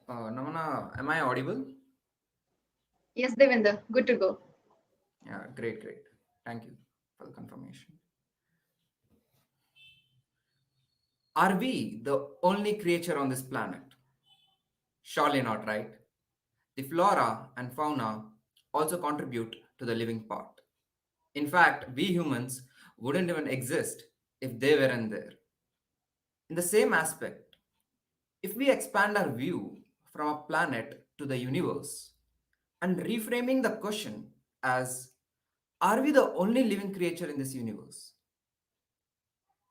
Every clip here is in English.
Namana, am I audible? Yes, Devinder, good to go. Yeah, great, great. Thank you for the confirmation. Are we the only creature on this planet? Surely not, right? The flora and fauna also contribute to the living part. In fact, we humans wouldn't even exist if they weren't there. In the same aspect, if we expand our view from a planet to the universe and reframing the question as, are we the only living creature in this universe?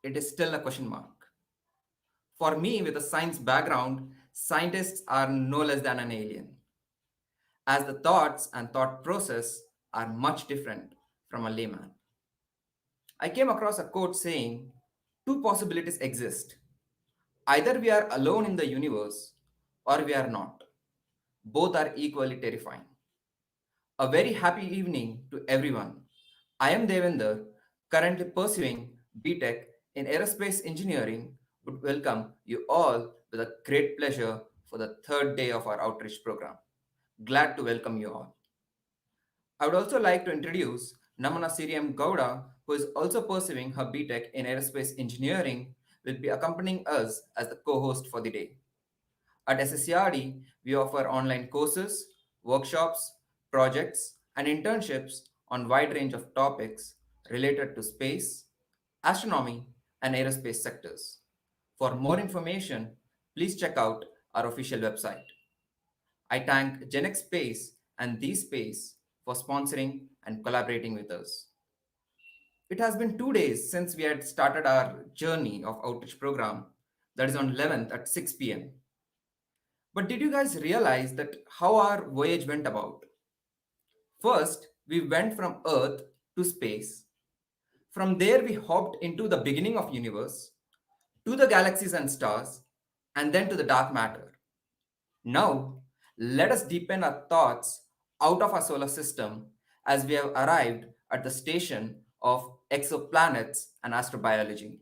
It is still a question mark. For me, with a science background, scientists are no less than an alien, as the thoughts and thought process are much different from a layman. I came across a quote saying, two possibilities exist. Either we are alone in the universe or we are not. Both are equally terrifying. A very happy evening to everyone. I am Devender, currently pursuing BTech in Aerospace Engineering. Would welcome you all with a great pleasure for the third day of our outreach program. Glad to welcome you all. I would also like to introduce Namana Siriam Gowda, who is also pursuing her BTech in Aerospace Engineering, will be accompanying us as the co-host for the day. At SSERD, we offer online courses, workshops, projects, and internships on wide range of topics related to space, astronomy, and aerospace sectors. For more information, please check out our official website. I thank Genex Space and The Space for sponsoring and collaborating with us. It has been 2 days since we had started our journey of outreach program that is on 11th at 6 p.m. But did you guys realize that how our voyage went about? First, we went from Earth to space. From there, we hopped into the beginning of universe, to the galaxies and stars, and then to the dark matter. Now, let us deepen our thoughts out of our solar system as we have arrived at the station of exoplanets and astrobiology.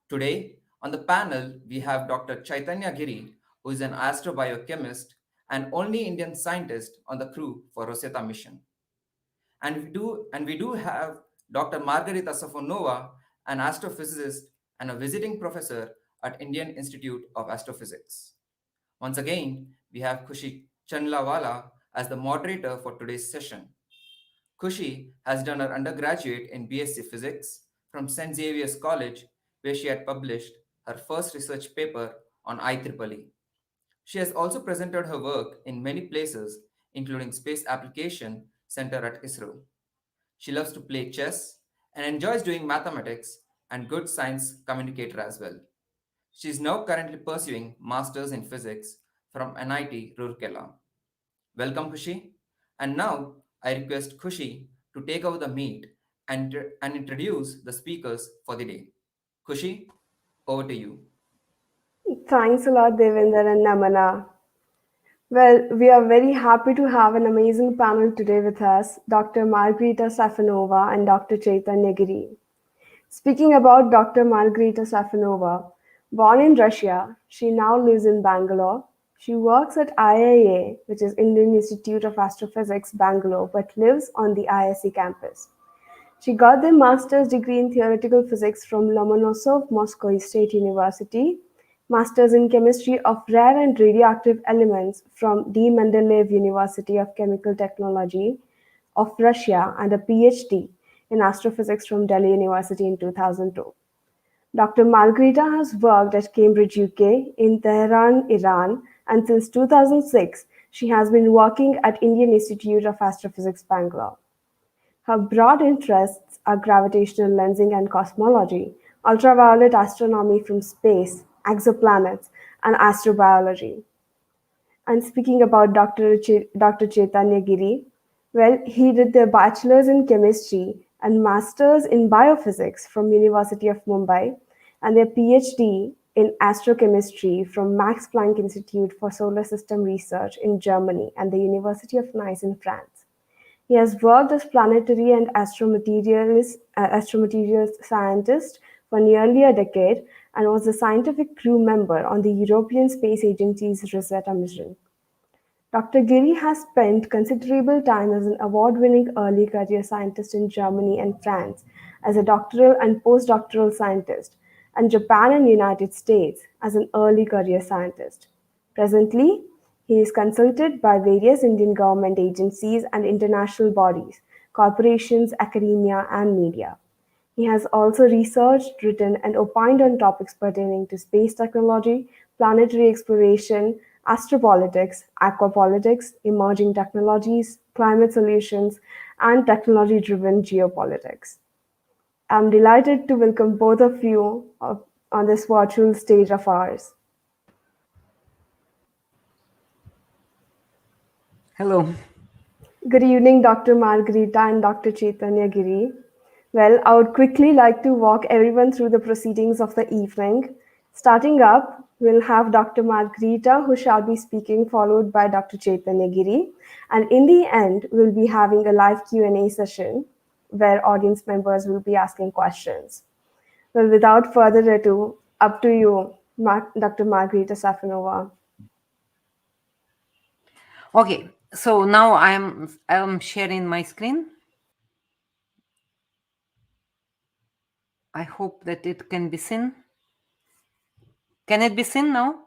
Today, on the panel, we have Dr. Chaitanya Giri, who is an astrobiochemist and only Indian scientist on the crew for Rosetta mission. And we do have Dr. Margarita Safonova, an astrophysicist and a visiting professor at Indian Institute of Astrophysics. Once again, we have Kushi Chanlawala as the moderator for today's session. Kushi has done her undergraduate in BSc Physics from St. Xavier's College, where she had published her first research paper on IEEE. She has also presented her work in many places, including Space Application Center at ISRO. She loves to play chess and enjoys doing mathematics and good science communicator as well. She is now currently pursuing Masters in Physics from NIT Rourkela. Welcome, Kushi. And now I request Kushi to take over the meet and introduce the speakers for the day. Kushi, over to you. Thanks a lot, Devinder and Namana. Well, we are very happy to have an amazing panel today with us, Dr. Margarita Safanova and Dr. Chaitanya Giri. Speaking about Dr. Margarita Safanova, born in Russia, she now lives in Bangalore. She works at IIA, which is Indian Institute of Astrophysics, Bangalore, but lives on the ISC campus. She got their master's degree in theoretical physics from Lomonosov Moscow State University, master's in chemistry of rare and radioactive elements from D. Mendeleev University of Chemical Technology of Russia, and a PhD in astrophysics from Delhi University in 2002. Dr. Margarita has worked at Cambridge, UK, in Tehran, Iran, and since 2006, she has been working at Indian Institute of Astrophysics, Bangalore. Her broad interests are gravitational lensing and cosmology, ultraviolet astronomy from space, exoplanets, and astrobiology. And speaking about Dr. Chaitanya Giri, well, he did their bachelor's in chemistry and master's in biophysics from University of Mumbai and their PhD in astrochemistry from Max Planck Institute for Solar System Research in Germany and the University of Nice in France. He has worked as planetary and astromaterials scientist for nearly a decade and was a scientific crew member on the European Space Agency's Rosetta mission. Dr. Giri has spent considerable time as an award-winning early career scientist in Germany and France, as a doctoral and postdoctoral scientist, and Japan and United States as an early career scientist. Presently, he is consulted by various Indian government agencies and international bodies, corporations, academia, and media. He has also researched, written, and opined on topics pertaining to space technology, planetary exploration, astropolitics, aquapolitics, emerging technologies, climate solutions, and technology driven geopolitics. I'm delighted to welcome both of you on this virtual stage of ours. Hello. Good evening, Dr. Margarita and Dr. Chaitanya Giri. Well, I would quickly like to walk everyone through the proceedings of the evening. Starting up, we'll have Dr. Margarita, who shall be speaking, followed by Dr. Chaitanya Giri. And in the end, we'll be having a live Q&A session where audience members will be asking questions. Well, without further ado, up to you, Dr. Margarita Safanova. Okay, so now I'm sharing my screen. I hope that it can be seen. Can it be seen now?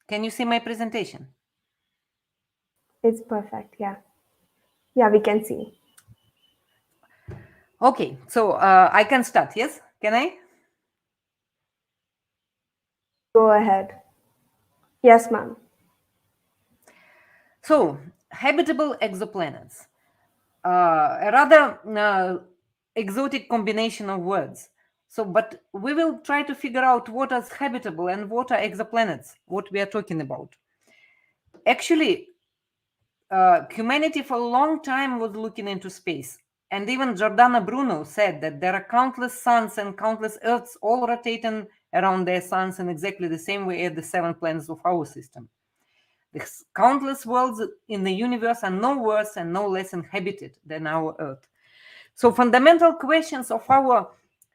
Can you see my presentation? It's perfect, yeah. Yeah, we can see. Okay, so I can start, yes? Can I? Go ahead. Yes, ma'am. So, habitable exoplanets. A rather exotic combination of words. So, but we will try to figure out what is habitable and what are exoplanets, what we are talking about. Actually, humanity for a long time was looking into space. And even Giordano Bruno said that there are countless suns and countless Earths all rotating around their suns in exactly the same way as the 7 planets of our system. The countless worlds in the universe are no worse and no less inhabited than our Earth. So fundamental questions of our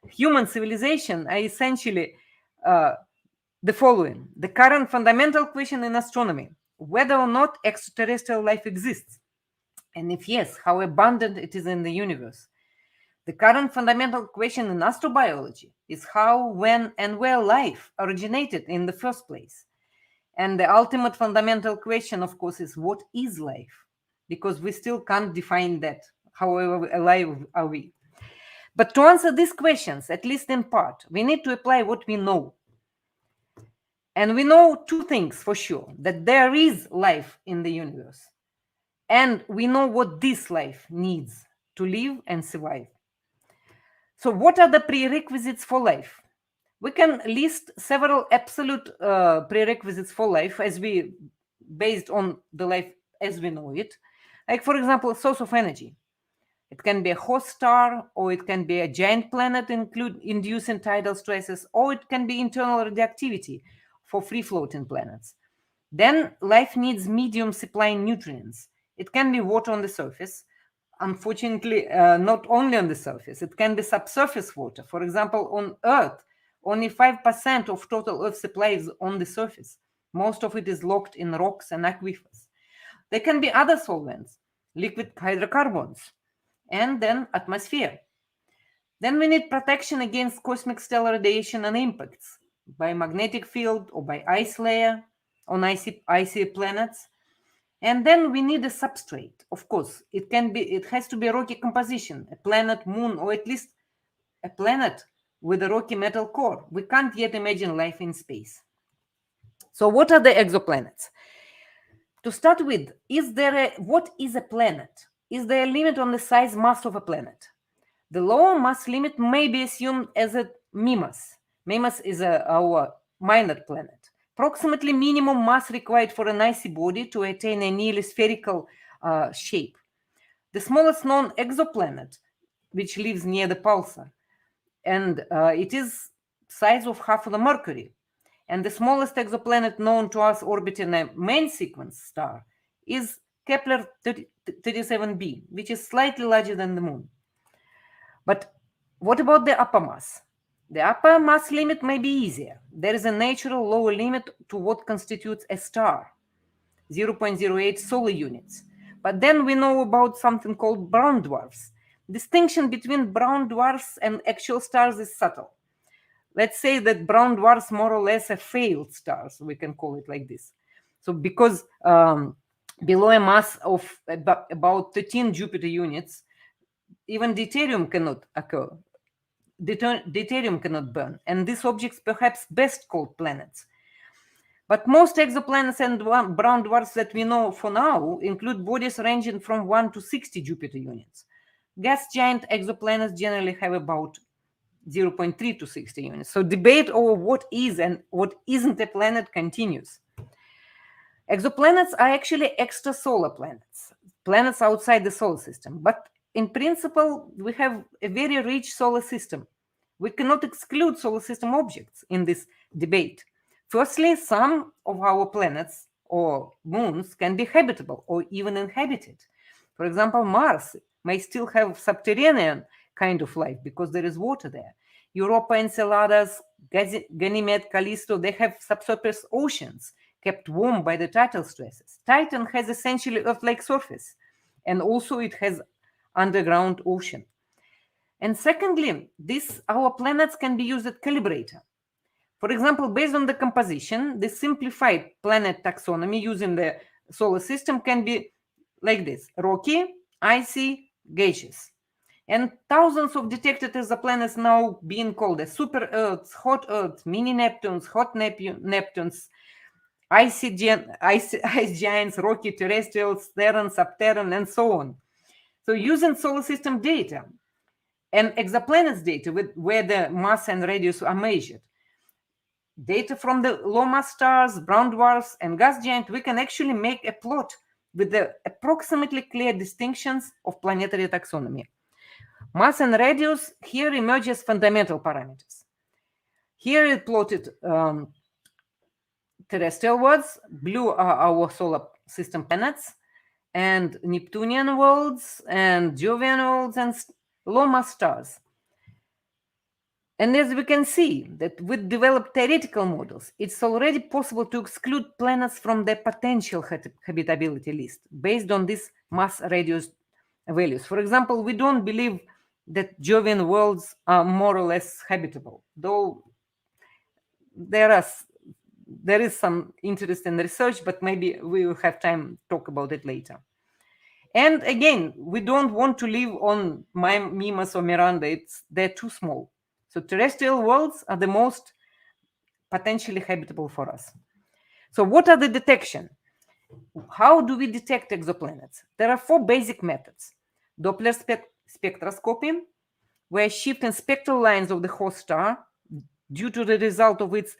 human civilization are essentially the following. The current fundamental question in astronomy, whether or not extraterrestrial life exists, and if yes, how abundant it is in the universe. The current fundamental question in astrobiology is how, when, and where life originated in the first place. And the ultimate fundamental question, of course, is what is life? Because we still can't define that, however alive are we. But to answer these questions, at least in part, we need to apply what we know. And we know two things for sure, that there is life in the universe. And we know what this life needs to live and survive. So what are the prerequisites for life? We can list several absolute prerequisites for life based on the life as we know it. Like, for example, a source of energy. It can be a host star, or it can be a giant planet inducing tidal stresses, or it can be internal radioactivity for free-floating planets. Then life needs medium supplying nutrients. It can be water on the surface. Unfortunately, not only on the surface, it can be subsurface water. For example, on Earth, only 5% of total Earth supply is on the surface. Most of it is locked in rocks and aquifers. There can be other solvents, liquid hydrocarbons, and then atmosphere. Then we need protection against cosmic stellar radiation and impacts by magnetic field or by ice layer on icy planets. And then we need a substrate. Of course, it has to be a rocky composition, a planet, moon, or at least a planet with a rocky metal core. We can't yet imagine life in space. So what are the exoplanets? To start with, what is a planet? Is there a limit on the size mass of a planet? The lower mass limit may be assumed as a Mimas. Mimas is our minor planet. Approximately minimum mass required for an icy body to attain a nearly spherical shape. The smallest known exoplanet, which lives near the pulsar, and it is size of half of the Mercury. And the smallest exoplanet known to us orbiting a main sequence star is Kepler 37b, which is slightly larger than the Moon. But what about the upper mass? The upper mass limit may be easier. There is a natural lower limit to what constitutes a star, 0.08 solar units. But then we know about something called brown dwarfs. Distinction between brown dwarfs and actual stars is subtle. Let's say that brown dwarfs more or less are failed stars, we can call it like this. So because below a mass of about 13 Jupiter units, even deuterium cannot occur. Deuterium cannot burn, and these objects perhaps best called planets. But most exoplanets and brown dwarfs that we know for now include bodies ranging from 1 to 60 Jupiter units. Gas giant exoplanets generally have about 0.3 to 60 units. So debate over what is and what isn't a planet continues. Exoplanets are actually extrasolar planets, planets outside the solar system. But in principle, we have a very rich solar system. We cannot exclude solar system objects in this debate. Firstly, some of our planets or moons can be habitable or even inhabited. For example, Mars may still have subterranean kind of life because there is water there. Europa, Enceladus, Ganymede, Callisto, they have subsurface oceans kept warm by the tidal stresses. Titan has essentially Earth-like surface, and also it has underground ocean. And secondly, our planets can be used as calibrator. For example, based on the composition, the simplified planet taxonomy using the solar system can be like this: rocky, icy, gaseous. And thousands of detected exoplanets now being called as super Earths, hot Earths, mini Neptunes, hot Neptunes, ice giants, rocky terrestrials, terran, subterran, and so on. So using solar system data and exoplanets data where the mass and radius are measured, data from the low mass stars, brown dwarfs, and gas giant, we can actually make a plot with the approximately clear distinctions of planetary taxonomy. Mass and radius here emerge as fundamental parameters. Here it plotted terrestrial worlds. Blue are our solar system planets, and Neptunian worlds, and Jovian worlds, and low mass stars. And as we can see that with developed theoretical models, it's already possible to exclude planets from the potential habitability list based on these mass radius values. For example, we don't believe that Jovian worlds are more or less habitable, though there is some interest in research, but maybe we will have time to talk about it later. And again, we don't want to live on Mimas or Miranda. They're too small. So terrestrial worlds are the most potentially habitable for us. So what are the detection? How do we detect exoplanets? There are 4 basic methods. Doppler spectroscopy, where shifting spectral lines of the host star due to the result of its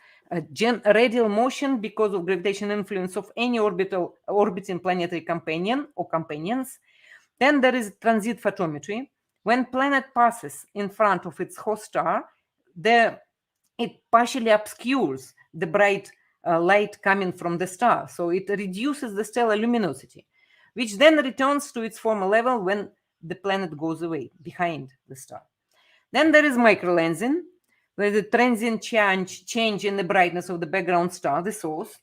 radial motion because of gravitational influence of any orbiting planetary companion or companions. Then there is transit photometry. When planet passes in front of its host star, it partially obscures the bright light coming from the star. So it reduces the stellar luminosity, which then returns to its former level when the planet goes away behind the star. Then there is microlensing, where the transient change in the brightness of the background star, the source,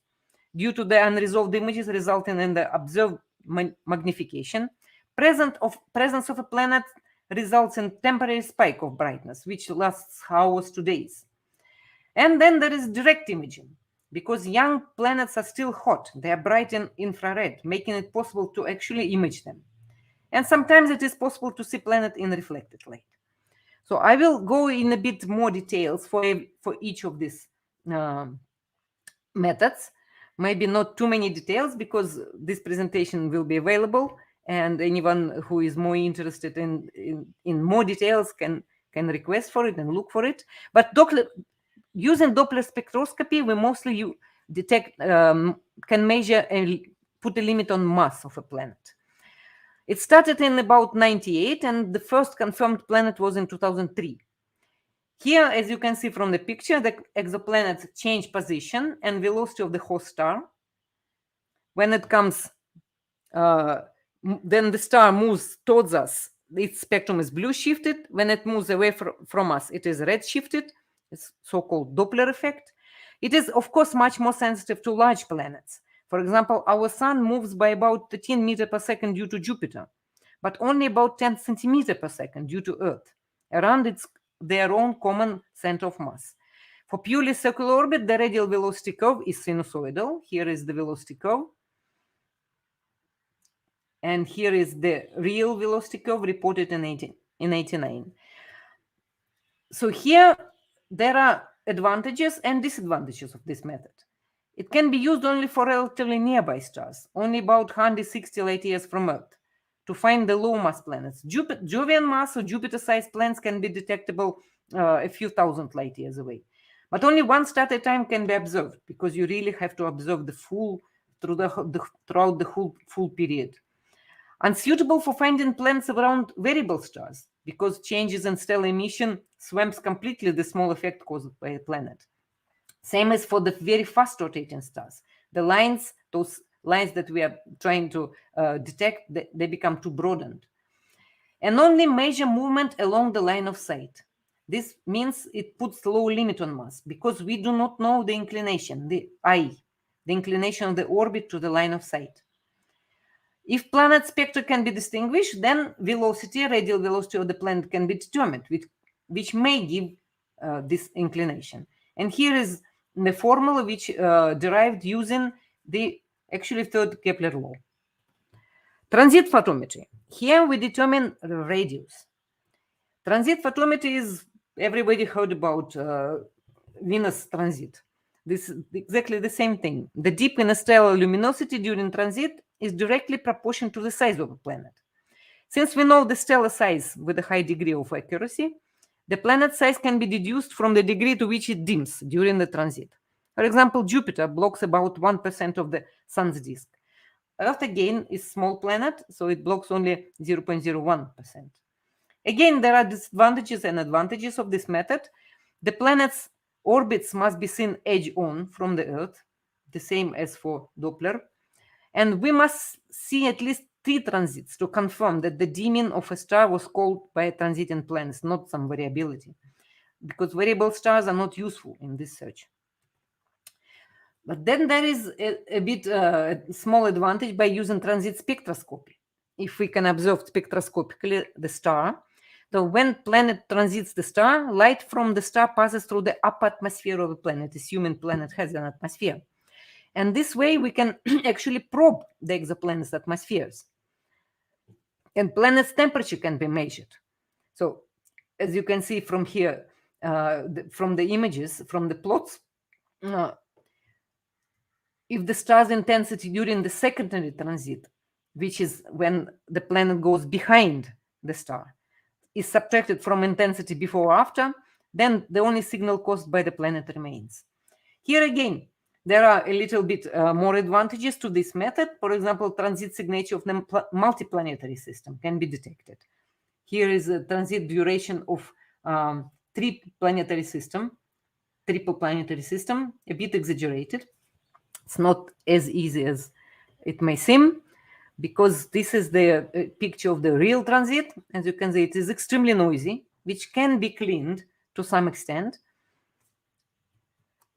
due to the unresolved images resulting in the observed magnification. Presence of a planet results in temporary spike of brightness, which lasts hours to days. And then there is direct imaging, because young planets are still hot. They are bright in infrared, making it possible to actually image them. And sometimes it is possible to see planet in reflected light. So I will go in a bit more details for each of these methods. Maybe not too many details because this presentation will be available, and anyone who is more interested in more details can request for it and look for it. But using Doppler spectroscopy, we mostly detect, can measure and put a limit on mass of a planet. It started in about 98, and the first confirmed planet was in 2003. Here, as you can see from the picture, the exoplanets change position and velocity of the host star. When it comes, then the star moves towards us. Its spectrum is blue shifted. When it moves away from us, it is red shifted. It's so-called Doppler effect. It is, of course, much more sensitive to large planets. For example, our sun moves by about 13 meters per second due to Jupiter, but only about 10 centimeters per second due to Earth, around their own common center of mass. For purely circular orbit, the radial velocity curve is sinusoidal. Here is the velocity curve. And here is the real velocity curve reported in 89. So here there are advantages and disadvantages of this method. It can be used only for relatively nearby stars, only about 160 light years from Earth, to find the low mass planets. Jovian mass or Jupiter-sized planets can be detectable a few thousand light years away. But only one star at a time can be observed, because you really have to observe the full throughout the whole full period. Unsuitable for finding planets around variable stars, because changes in stellar emission swamps completely the small effect caused by a planet. Same as for the very fast rotating stars. The lines, those lines that we are trying to detect, they become too broadened. And only measure movement along the line of sight. This means it puts low limit on mass, because we do not know the inclination, the inclination of the orbit to the line of sight. If planet spectra can be distinguished, then velocity, radial velocity of the planet can be determined, which may give this inclination. And here is the formula which derived using the actually third Kepler law. Transit photometry. Here we determine the radius. Transit photometry is, everybody heard about Venus transit. This is exactly the same thing. The dip in stellar luminosity during transit is directly proportional to the size of a planet. Since we know the stellar size with a high degree of accuracy, the planet size can be deduced from the degree to which it dims during the transit. For example, Jupiter blocks about 1% of the sun's disk. Earth, again, is a small planet, so it blocks only 0.01%. Again, there are disadvantages and advantages of this method. The planet's orbits must be seen edge-on from the Earth, the same as for Doppler. And we must see at least 3 transits to confirm that the dimming of a star was caused by a transiting planet, not some variability, because variable stars are not useful in this search. But then there is a bit small advantage by using transit spectroscopy. If we can observe spectroscopically the star, so when planet transits the star, light from the star passes through the upper atmosphere of the planet, assuming planet has an atmosphere. And this way we can actually probe the exoplanet's atmospheres. And planet's temperature can be measured. So as you can see from here, from the images, from the plots, if the star's intensity during the secondary transit, which is when the planet goes behind the star, is subtracted from intensity before or after, then the only signal caused by the planet remains. Here again, there are a little bit more advantages to this method. For example, transit signature of the multiplanetary system can be detected. Here is a transit duration of triple planetary system, a bit exaggerated. It's not as easy as it may seem, because this is the picture of the real transit. As you can see, it is extremely noisy, which can be cleaned to some extent.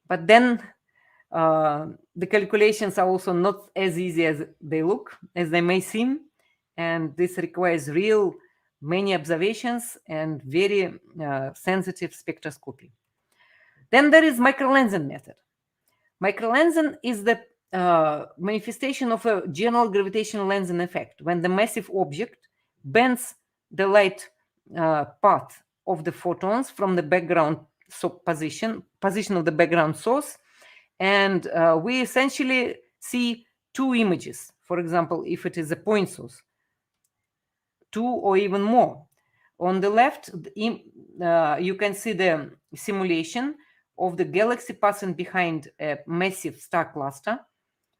But then the calculations are also not as easy as they look, as they may seem. And this requires many observations and very sensitive spectroscopy. Then there is microlensing method. Microlensing is the manifestation of a general gravitational lensing effect, when the massive object bends the light path of the photons from the background position of the background source, and we essentially see 2 images. For example, if it is a point source, 2 or even more. On the left, you can see the simulation of the galaxy passing behind a massive star cluster,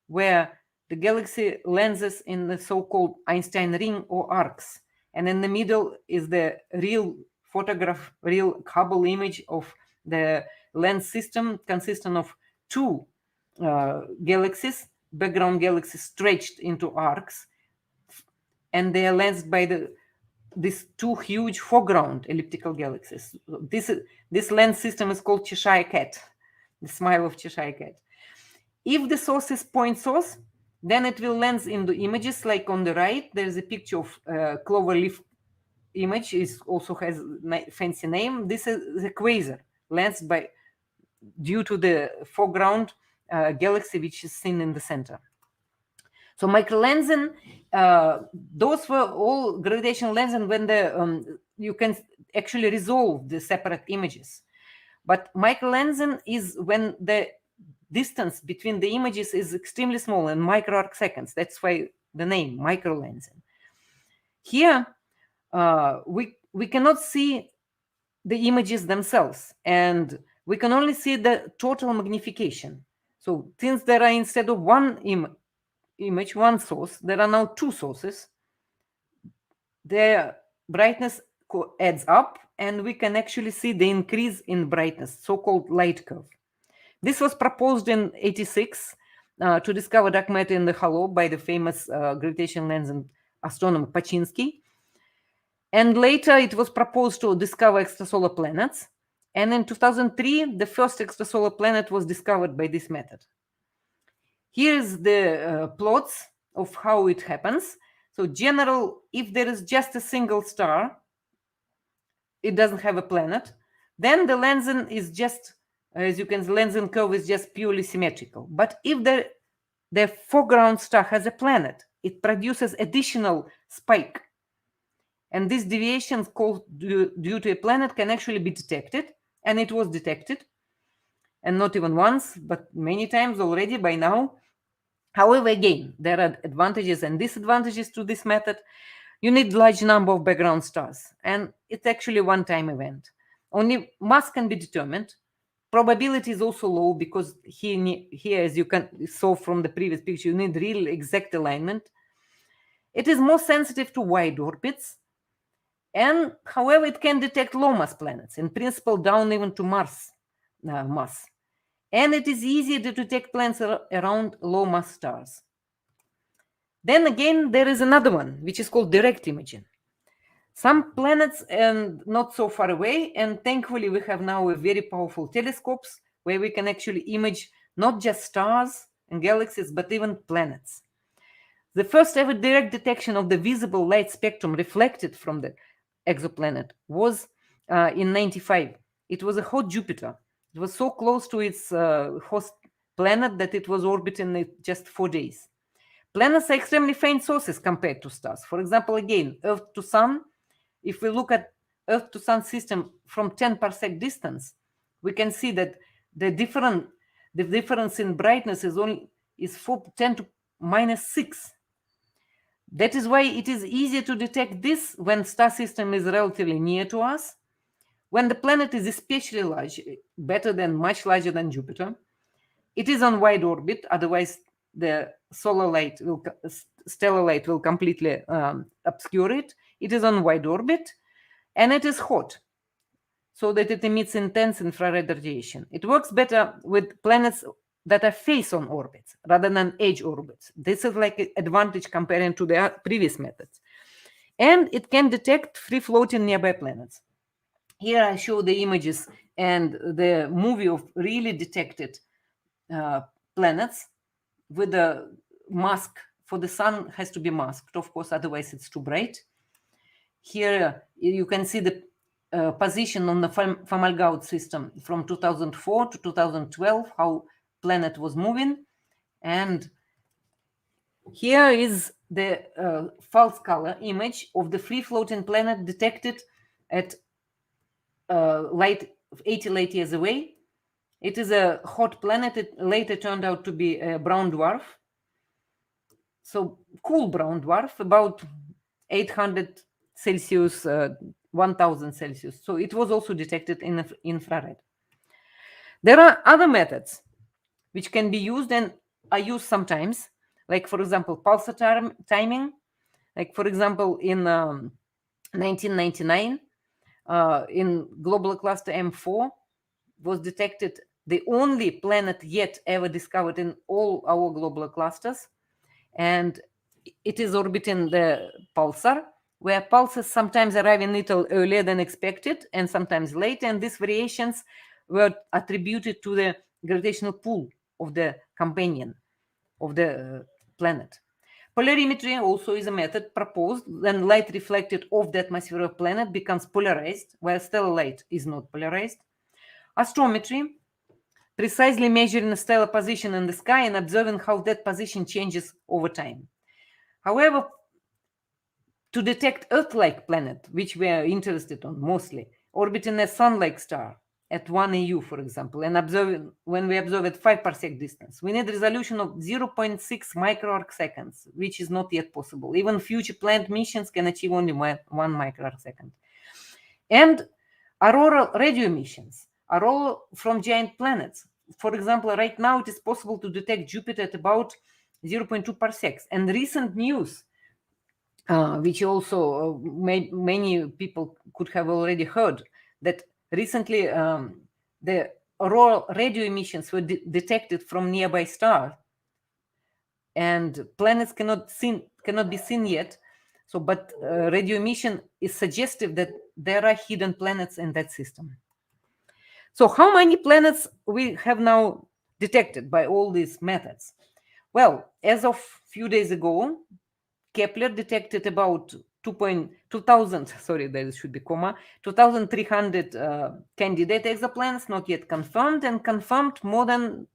where the galaxy lenses in the so-called Einstein ring or arcs. And in the middle is the real Hubble image of the lens system, consisting of 2 galaxies, background galaxies stretched into arcs, and they are lensed by the these two huge foreground elliptical galaxies. This lens system is called Cheshire Cat, the smile of Cheshire Cat. If the source is point source, then it will lens into images. Like on the right, there's a picture of clover leaf image. It also has a fancy name. This is the quasar lensed by due to the foreground galaxy which is seen in the center. So microlensing, those were all gravitational lensing when the you can actually resolve the separate images. But microlensing is when the distance between the images is extremely small in micro arc seconds. That's why the name microlensing. Here, we cannot see the images themselves, and we can only see the total magnification. So since there are, instead of one image, one source, there are now two sources. Their brightness adds up, and we can actually see the increase in brightness, so-called light curve. This was proposed in 1986 to discover dark matter in the halo by the famous gravitational lensing astronomer Paczynski. And later it was proposed to discover extrasolar planets. And in 2003, the first extrasolar planet was discovered by this method. Here's the plots of how it happens. So general, if there is just a single star, it doesn't have a planet, then the lensing is just, as you can see, lensing curve is just purely symmetrical. But if the foreground star has a planet, it produces additional spike. And this deviation caused due to a planet can actually be detected, and it was detected, and not even once, but many times already by now. However, again, there are advantages and disadvantages to this method. You need large number of background stars, and it's actually a one-time event. Only mass can be determined. Probability is also low because here, as you can saw from the previous picture, you need real exact alignment. It is more sensitive to wide orbits, and however, it can detect low mass planets, in principle down even to Mars mass. And it is easier to detect planets around low mass stars. Then again, there is another one, which is called direct imaging. Some planets and not so far away, and thankfully we have now a very powerful telescopes where we can actually image not just stars and galaxies, but even planets. The first ever direct detection of the visible light spectrum reflected from the exoplanet was in 1995. It was a hot Jupiter. It was so close to its host planet that it was orbiting it just 4 days. Planets are extremely faint sources compared to stars. For example, again, Earth to Sun. If we look at Earth to Sun system from 10 parsec distance, we can see that the difference in brightness is 10 to minus 6. That is why it is easier to detect this when star system is relatively near to us. When the planet is especially large, much larger than Jupiter, it is on wide orbit. Otherwise, the stellar light will completely obscure it. It is on wide orbit, and it is hot, so that it emits intense infrared radiation. It works better with planets that are face-on orbits rather than edge orbits. This is like an advantage comparing to the previous methods. And it can detect free-floating nearby planets. Here I show the images and the movie of really detected planets with the mask. For the sun has to be masked, of course, otherwise it's too bright. Here you can see the position on the Fomalhaut system from 2004 to 2012, how planet was moving. And here is the false color image of the free-floating planet detected at 80 light years away. It is a hot planet. It later turned out to be a brown dwarf. So cool brown dwarf, about 800 Celsius, 1000 Celsius. So it was also detected in infrared. There are other methods which can be used and are used sometimes, like, for example, pulsar timing. Like, for example, in 1999, in global cluster M4 was detected the only planet yet ever discovered in all our global clusters. And it is orbiting the pulsar where pulses sometimes arrive a little earlier than expected and sometimes later, and these variations were attributed to the gravitational pull of the companion of the planet. Polarimetry also is a method proposed when light reflected off the atmosphere of a planet becomes polarized, while stellar light is not polarized. Astrometry, precisely measuring a stellar position in the sky and observing how that position changes over time. However, to detect Earth-like planet, which we are interested on mostly, orbiting a sun-like star at 1 AU, for example, and when we observe at 5 parsec distance, we need resolution of 0.6 microarc seconds, which is not yet possible. Even future planned missions can achieve only 1 microarc second. And auroral radio emissions are all from giant planets. For example, right now it is possible to detect Jupiter at about 0.2 parsecs. And recent news, which also many people could have already heard, that recently the auroral radio emissions were detected from nearby stars, and planets cannot be seen yet. So, but radio emission is suggestive that there are hidden planets in that system. So, how many planets we have now detected by all these methods? Well, as of few days ago, Kepler detected about 2,300 candidate exoplanets not yet confirmed, and confirmed more than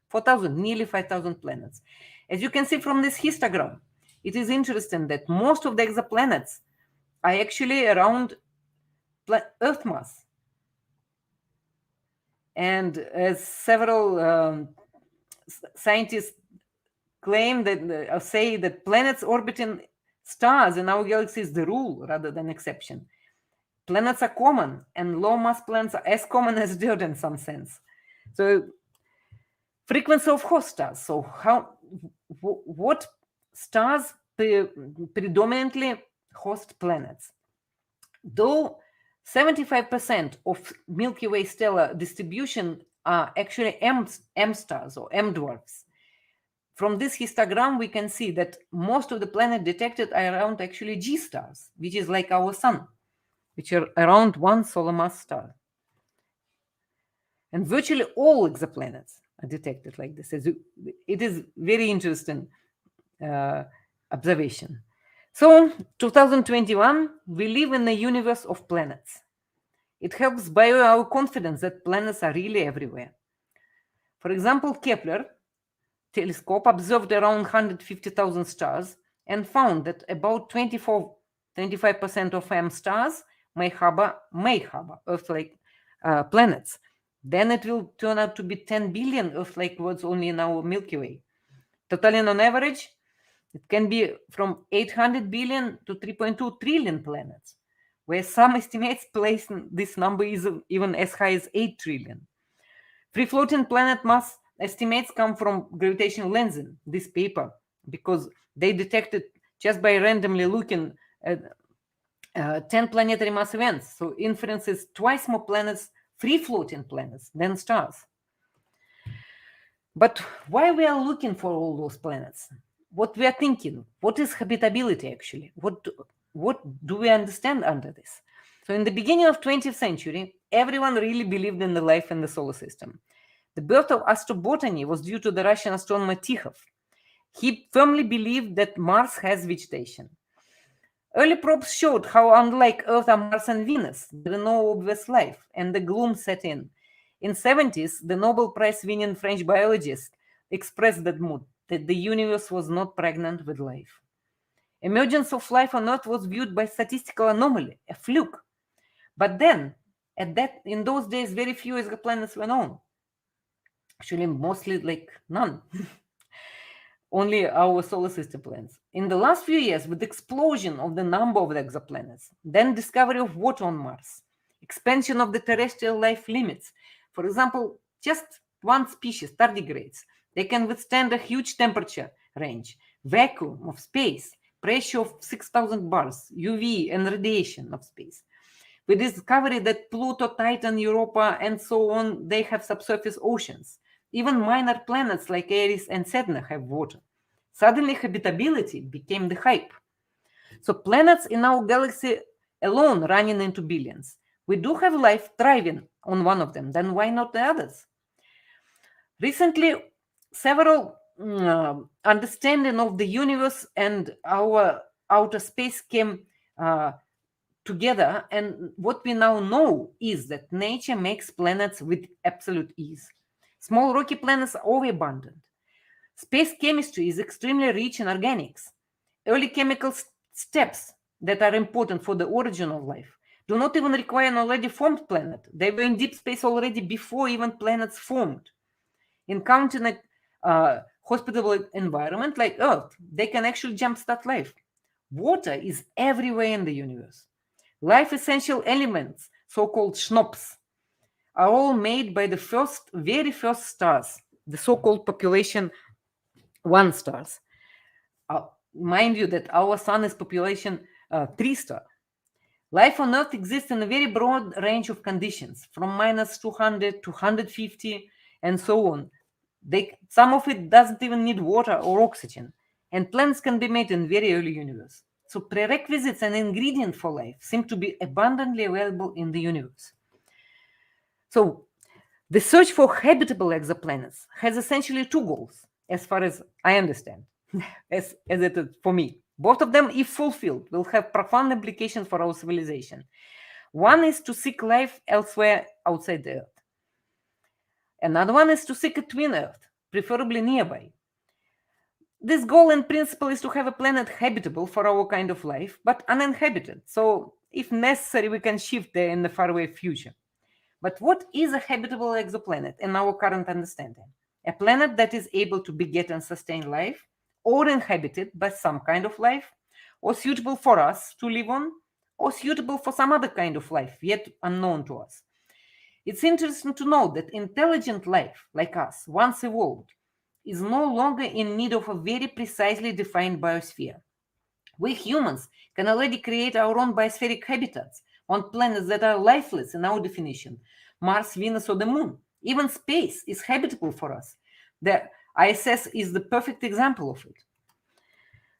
4,000, nearly 5,000 planets. As you can see from this histogram, it is interesting that most of the exoplanets are actually around Earth mass. And as several scientists claim that say that planets orbiting stars in our galaxy is the rule rather than exception. Planets are common, and low mass planets are as common as dirt in some sense. So, frequency of host stars. So, what stars predominantly host planets? Though 75% of Milky Way stellar distribution are actually M stars or M dwarfs. From this histogram, we can see that most of the planets detected are around actually G stars, which is like our sun, which are around 1 solar mass star. And virtually all exoplanets are detected like this. It is very interesting observation. So, 2021, we live in a universe of planets. It helps buy our confidence that planets are really everywhere. For example, Kepler telescope observed around 150,000 stars and found that about 25% of M stars may harbor Earth-like planets. Then it will turn out to be 10 billion Earth-like worlds only in our Milky Way. Totally on average, it can be from 800 billion to 3.2 trillion planets, where some estimates place this number is even as high as 8 trillion. Free-floating planet mass estimates come from gravitational lensing, this paper, because they detected just by randomly looking at 10 planetary mass events. So inference is twice more planets, free-floating planets, than stars. But why we are looking for all those planets? What we are thinking? What is habitability actually? What do we understand under this? So in the beginning of 20th century, everyone really believed in the life in the solar system. The birth of astrobotany was due to the Russian astronomer Tikhov. He firmly believed that Mars has vegetation. Early probes showed how unlike Earth are Mars and Venus, there is no obvious life, and the gloom set in. In the 70s, the Nobel Prize-winning French biologist expressed that mood, that the universe was not pregnant with life. Emergence of life on Earth was viewed by statistical anomaly, a fluke. But then, in those days, very few exoplanets were known. Actually, mostly like none. Only our solar system planets. In the last few years, with the explosion of the number of the exoplanets, then discovery of water on Mars, expansion of the terrestrial life limits. For example, just one species, tardigrades, they can withstand a huge temperature range, vacuum of space, pressure of 6,000 bars, UV and radiation of space. We discovered that Pluto, Titan, Europa, and so on, they have subsurface oceans. Even minor planets like Eris and Sedna have water. Suddenly, habitability became the hype. So planets in our galaxy alone running into billions. We do have life thriving on one of them, then why not the others? Recently, several understanding of the universe and our outer space came together, and what we now know is that nature makes planets with absolute ease. Small rocky planets are overabundant. Space chemistry is extremely rich in organics. Early chemical steps that are important for the origin of life do not even require an already formed planet. They were in deep space already before even planets formed. Encountering a hospitable environment like Earth, they can actually jumpstart life. Water is everywhere in the universe. Life essential elements, so-called SNOPs, are all made by the very first stars, the so-called population 1 stars. Mind you that our sun is population 3 star. Life on Earth exists in a very broad range of conditions, from minus 200 to 150 and so on. Some of it doesn't even need water or oxygen, and plants can be made in very early universe. So prerequisites and ingredients for life seem to be abundantly available in the universe. So the search for habitable exoplanets has essentially 2 goals, as far as I understand, as it is for me. Both of them, if fulfilled, will have profound implications for our civilization. One is to seek life elsewhere outside the Earth. Another one is to seek a twin Earth, preferably nearby. This goal in principle is to have a planet habitable for our kind of life, but uninhabited. So if necessary, we can shift there in the faraway future. But what is a habitable exoplanet in our current understanding? A planet that is able to beget and sustain life, or inhabited by some kind of life, or suitable for us to live on, or suitable for some other kind of life yet unknown to us. It's interesting to note that intelligent life, like us, once evolved, is no longer in need of a very precisely defined biosphere. We humans can already create our own biospheric habitats on planets that are lifeless in our definition, Mars, Venus, or the Moon. Even space is habitable for us. The ISS is the perfect example of it.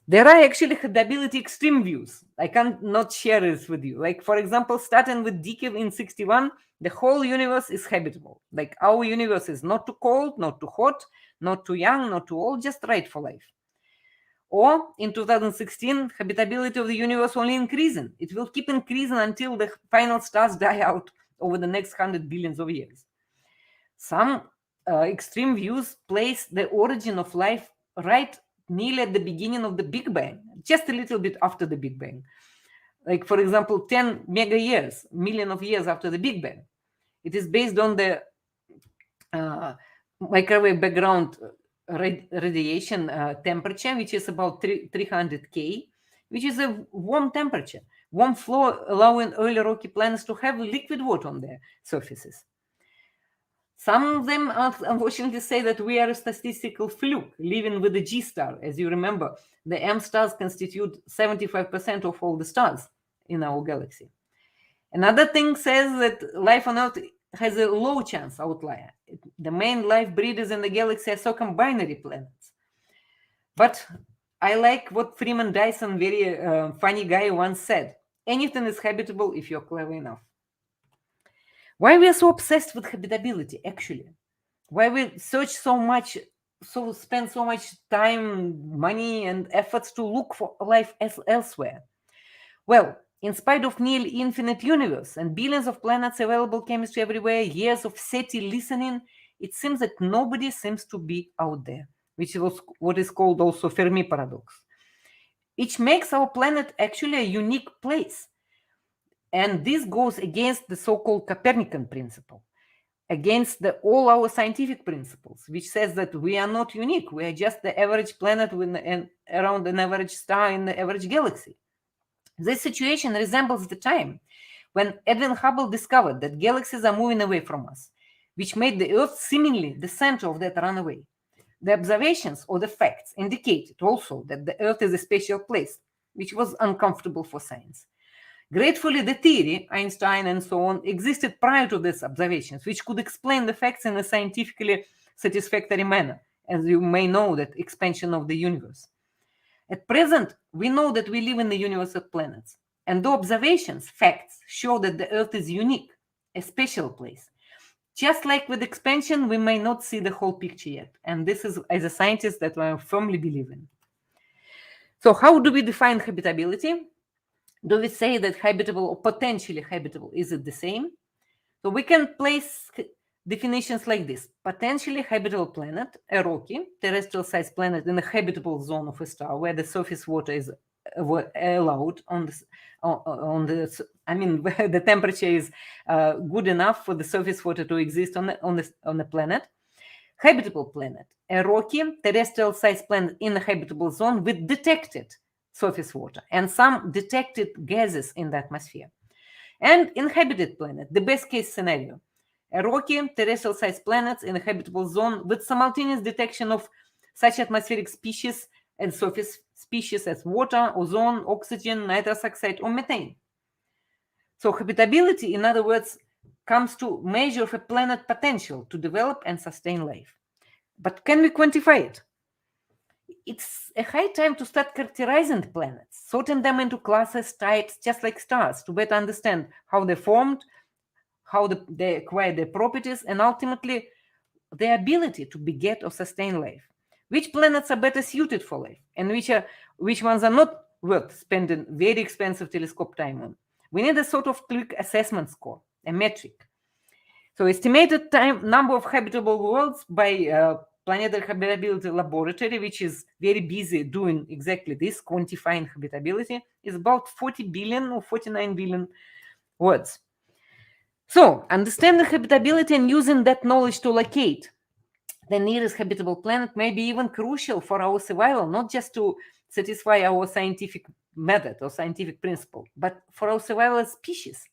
There are actually habitability extreme views. I can't not share this with you. Like, for example, starting with Dickey in 61, the whole universe is habitable. Like, our universe is not too cold, not too hot, not too young, not too old, just right for life. Or in 2016, habitability of the universe only increasing. It will keep increasing until the final stars die out over the next 100 billions of years. Some extreme views place the origin of life right nearly at the beginning of the Big Bang, just a little bit after the Big Bang. Like, for example, 10 mega years, million of years after the Big Bang. It is based on the microwave background radiation temperature, which is about 300 K, which is a warm temperature, warm flow allowing early rocky planets to have liquid water on their surfaces. Some of them unfortunately say that we are a statistical fluke, living with the G star. As you remember, the M stars constitute 75% of all the stars in our galaxy. Another thing says that life on Earth has a low chance outlier. The main life breeders in the galaxy are circumbinary planets. But I like what Freeman Dyson, very funny guy, once said: anything is habitable if you're clever enough. Why we are so obsessed with habitability, actually? Why we search so much, spend so much time, money, and efforts to look for life elsewhere? Well, in spite of nearly infinite universe and billions of planets, available chemistry everywhere, years of SETI listening, it seems that nobody seems to be out there, which is what is called also Fermi paradox, which makes our planet actually a unique place. And this goes against the so-called Copernican principle, against all our scientific principles, which says that we are not unique. We are just the average planet around an average star in the average galaxy. This situation resembles the time when Edwin Hubble discovered that galaxies are moving away from us, which made the Earth seemingly the center of that runaway. The observations or the facts indicated also that the Earth is a special place, which was uncomfortable for science. Gratefully, the theory, Einstein and so on, existed prior to these observations, which could explain the facts in a scientifically satisfactory manner, as you may know, that expansion of the universe. At present, we know that we live in the universe of planets, and the observations, facts, show that the Earth is unique, a special place. Just like with expansion, we may not see the whole picture yet, and this is, as a scientist, that I firmly believe in. So how do we define habitability? Do we say that habitable or potentially habitable, is it the same? So we can place definitions like this. Potentially habitable planet, a rocky, terrestrial-sized planet in the habitable zone of a star where the surface water is allowed I mean, where the temperature is good enough for the surface water to exist on the planet. Habitable planet, a rocky, terrestrial-sized planet in the habitable zone with detected surface water and some detected gases in the atmosphere. And inhabited planet, the best case scenario, a rocky, terrestrial-sized planet in a habitable zone with simultaneous detection of such atmospheric species and surface species as water, ozone, oxygen, nitrous oxide, or methane. So habitability, in other words, comes to measure of a planet potential to develop and sustain life. But can we quantify it? It's a high time to start characterizing the planets, sorting them into classes, types, just like stars, to better understand how they formed, how they acquire their properties, and ultimately their ability to beget or sustain life. Which planets are better suited for life, and which ones are not worth spending very expensive telescope time on. We need a sort of quick assessment score, a metric. So estimated number of habitable worlds by Planetary Habitability Laboratory, which is very busy doing exactly this, quantifying habitability, is about 40 billion or 49 billion words. So understanding habitability and using that knowledge to locate the nearest habitable planet may be even crucial for our survival, not just to satisfy our scientific method or scientific principle, but for our survival as species.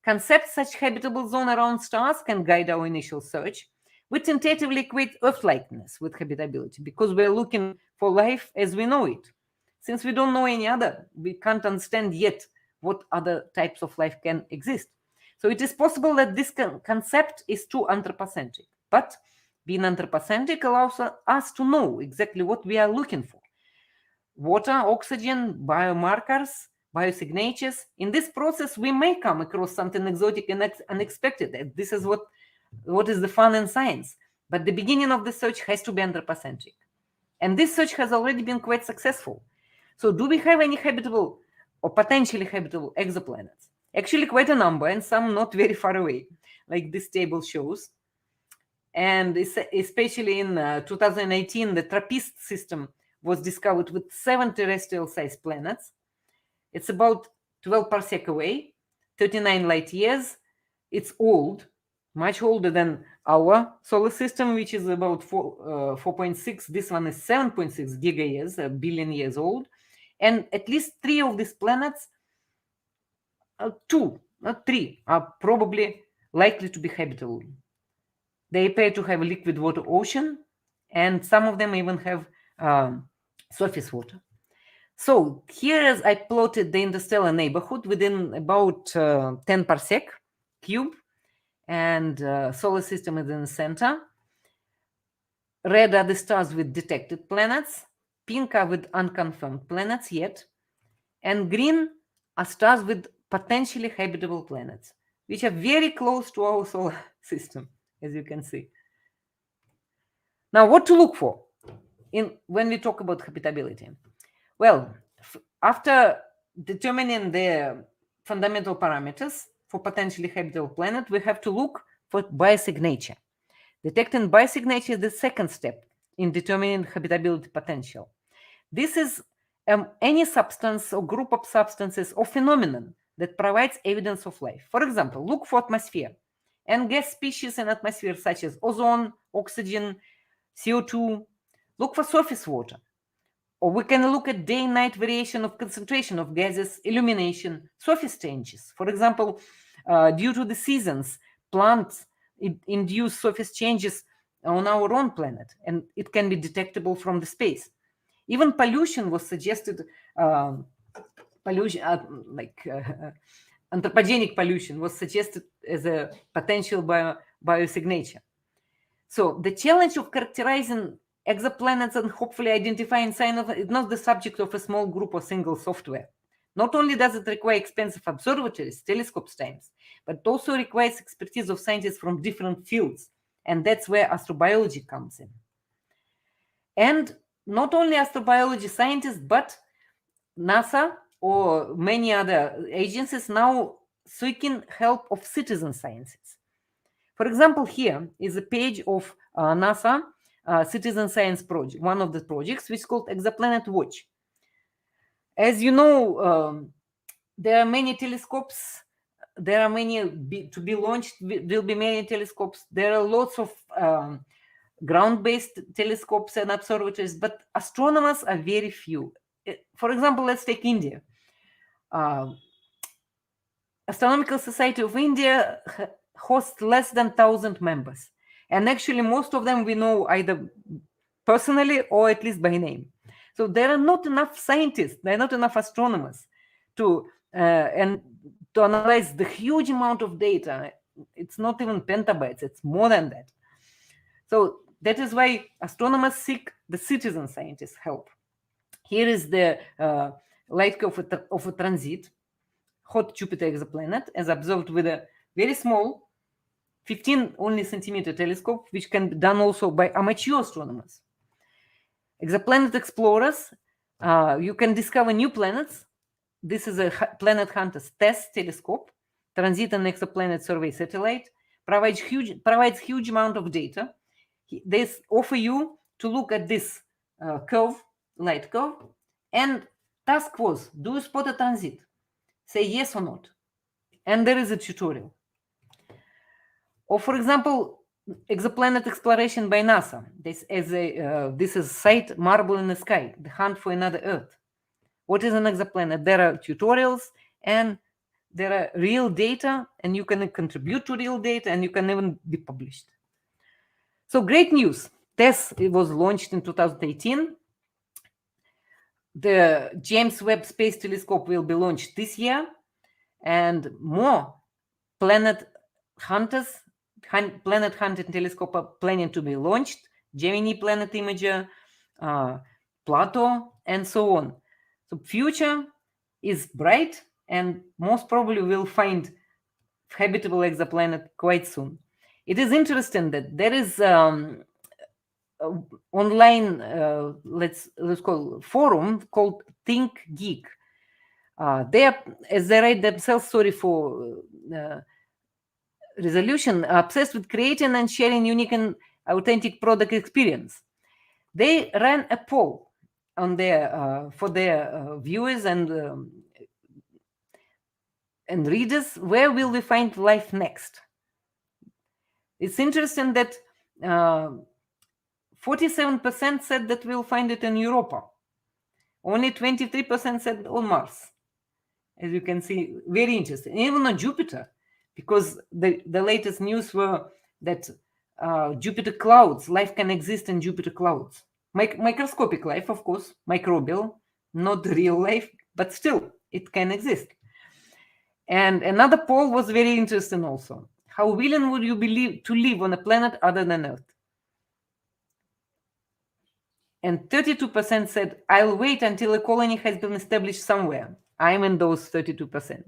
Concepts such habitable zone around stars can guide our initial search. We tentatively equate Earth-likeness with habitability because we're looking for life as we know it. Since we don't know any other, we can't understand yet what other types of life can exist. So it is possible that this concept is too anthropocentric, but being anthropocentric allows us to know exactly what we are looking for. Water, oxygen, biomarkers, biosignatures. In this process, we may come across something exotic and unexpected. This is what is the fun in science. But the beginning of the search has to be anthropocentric. And this search has already been quite successful. So do we have any habitable or potentially habitable exoplanets? Actually, quite a number, and some not very far away, like this table shows. And especially in 2018, the TRAPPIST system was discovered with 7 terrestrial-sized planets. It's about 12 parsec away, 39 light years. It's old, much older than our solar system, which is about 4.6. This one is 7.6 giga-years, a billion years old. And at least 3 of these planets, 2, not 3, are probably likely to be habitable. They appear to have a liquid water ocean, and some of them even have surface water. So here I plotted the interstellar neighborhood within about 10 parsec cube, and solar system is in the center. Red are the stars with detected planets, pink are with unconfirmed planets yet, and green are stars with potentially habitable planets, which are very close to our solar system, as you can see. Now, what to look for when we talk about habitability? Well, after determining the fundamental parameters for potentially habitable planet, we have to look for biosignature. Detecting biosignature is the second step in determining habitability potential. This is any substance or group of substances or phenomenon that provides evidence of life. For example, look for atmosphere and gas species in atmosphere such as ozone, oxygen, CO2. Look for surface water. Or we can look at day and night variation of concentration of gases, illumination, surface changes. For example, due to the seasons, plants induce surface changes on our own planet, and it can be detectable from the space. Even pollution was suggested, anthropogenic pollution was suggested as a potential biosignature. So the challenge of characterizing exoplanets and hopefully identifying sign of it's not the subject of a small group or single software. Not only does it require expensive observatories, telescopes times, but it also requires expertise of scientists from different fields. And that's where astrobiology comes in. And not only astrobiology scientists, but NASA or many other agencies now seeking help of citizen sciences. For example, here is a page of NASA citizen science project, one of the projects, which is called Exoplanet Watch. As you know, there are many telescopes. There are many to be launched. Will be many telescopes. There are lots of ground-based telescopes and observatories, but astronomers are very few. For example, let's take India. Astronomical Society of India hosts less than 1,000 members. And actually, most of them we know either personally or at least by name. So there are not enough scientists, there are not enough astronomers to analyze the huge amount of data. It's not even petabytes, it's more than that. So that is why astronomers seek the citizen scientists' help. Here is the light curve of a transit, hot Jupiter exoplanet, as observed with a very small 15 only centimeter telescope, which can be done also by amateur astronomers. Exoplanet explorers, you can discover new planets. This is a Planet Hunters test telescope, transit and exoplanet survey satellite, provides huge amount of data. They offer you to look at this curve, light curve, and task was, do you spot a transit? Say yes or not. And there is a tutorial. Or for example, exoplanet exploration by NASA. This is site Marble in the Sky, the hunt for another Earth. What is an exoplanet? There are tutorials and there are real data, and you can contribute to real data, and you can even be published. So great news. TESS was launched in 2018. The James Webb Space Telescope will be launched this year, and more planet hunting telescope are planning to be launched. Gemini Planet Imager, Plato, and so on. So future is bright, and most probably we'll find habitable exoplanet quite soon. It is interesting that there is online let's call forum called ThinkGeek. They are, as they write themselves, sorry for resolution, obsessed with creating and sharing unique and authentic product experience. They ran a poll on their for their viewers and readers. Where will we find life next? It's interesting that 47% said that we'll find it in Europa. Only 23% said on Mars. As you can see, very interesting. Even on Jupiter, because the latest news were that Jupiter clouds, life can exist in Jupiter clouds. Microscopic life, of course, microbial, not real life, but still, it can exist. And another poll was very interesting also. How willing would you be to live on a planet other than Earth? And 32% said, I'll wait until a colony has been established somewhere. I'm in those 32%.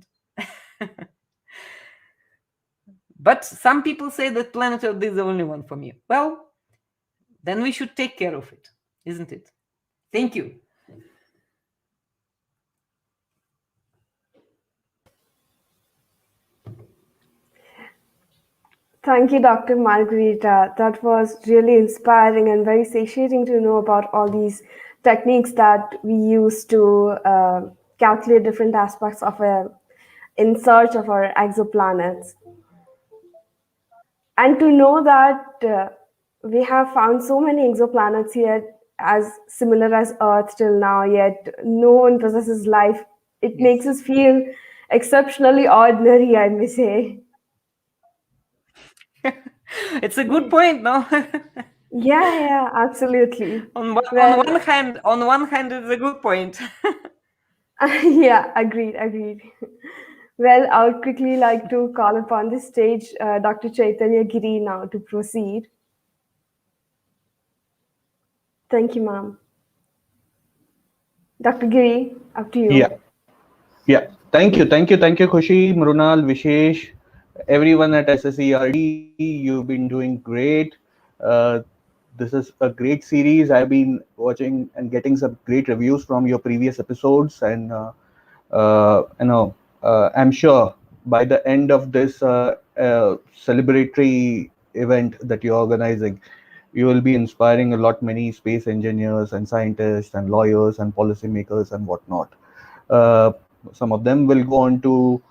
But some people say that planet Earth is the only one for me. Well, then we should take care of it, isn't it? Thank you. Thank you, Dr. Margarita. That was really inspiring and very satiating to know about all these techniques that we use to calculate different aspects of in search of our exoplanets. And to know that we have found so many exoplanets here as similar as Earth till now, yet no one possesses life. It makes us feel exceptionally ordinary, I may say. It's a good point, no? Yeah, absolutely. On one hand, it's a good point. Yeah, agreed. Well, I would quickly like to call upon the stage Dr. Chaitanya Giri now to proceed. Thank you, ma'am. Dr. Giri, up to you. Yeah, yeah. Thank you, Khushi, Mrunal, Vishesh, everyone at SSERD. You've been doing great. Uh, this is a great series. I've been watching and getting some great reviews from your previous episodes, and I'm sure by the end of this celebratory event that you're organizing, you will be inspiring a lot many space engineers and scientists and lawyers and policymakers and whatnot. Uh, some of them will go on to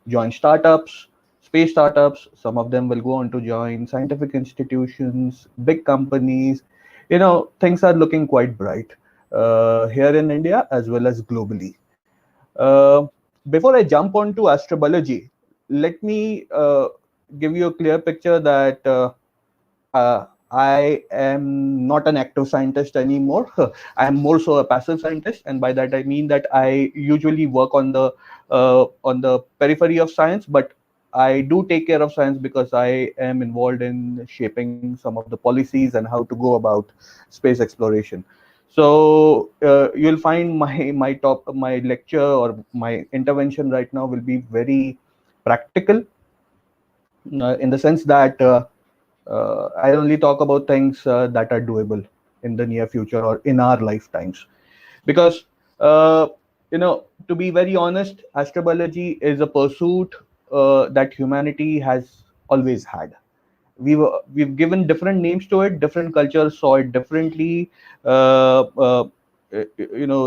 join startups, space startups. Some of them will go on to join scientific institutions, big companies. Things are looking quite bright here in India as well as globally. uh, Before I jump on to astrobiology, let me give you a clear picture that I am not an active scientist anymore. I am more so a passive scientist, and by that I mean that I usually work on the periphery of science, but I do take care of science because I am involved in shaping some of the policies and how to go about space exploration. So you'll find my lecture or my intervention right now will be very practical, in the sense that I only talk about things that are doable in the near future or in our lifetimes. Because, to be very honest, astrobiology is a pursuit that humanity has always had. We've given different names to it. Different cultures saw it differently. Uh, uh,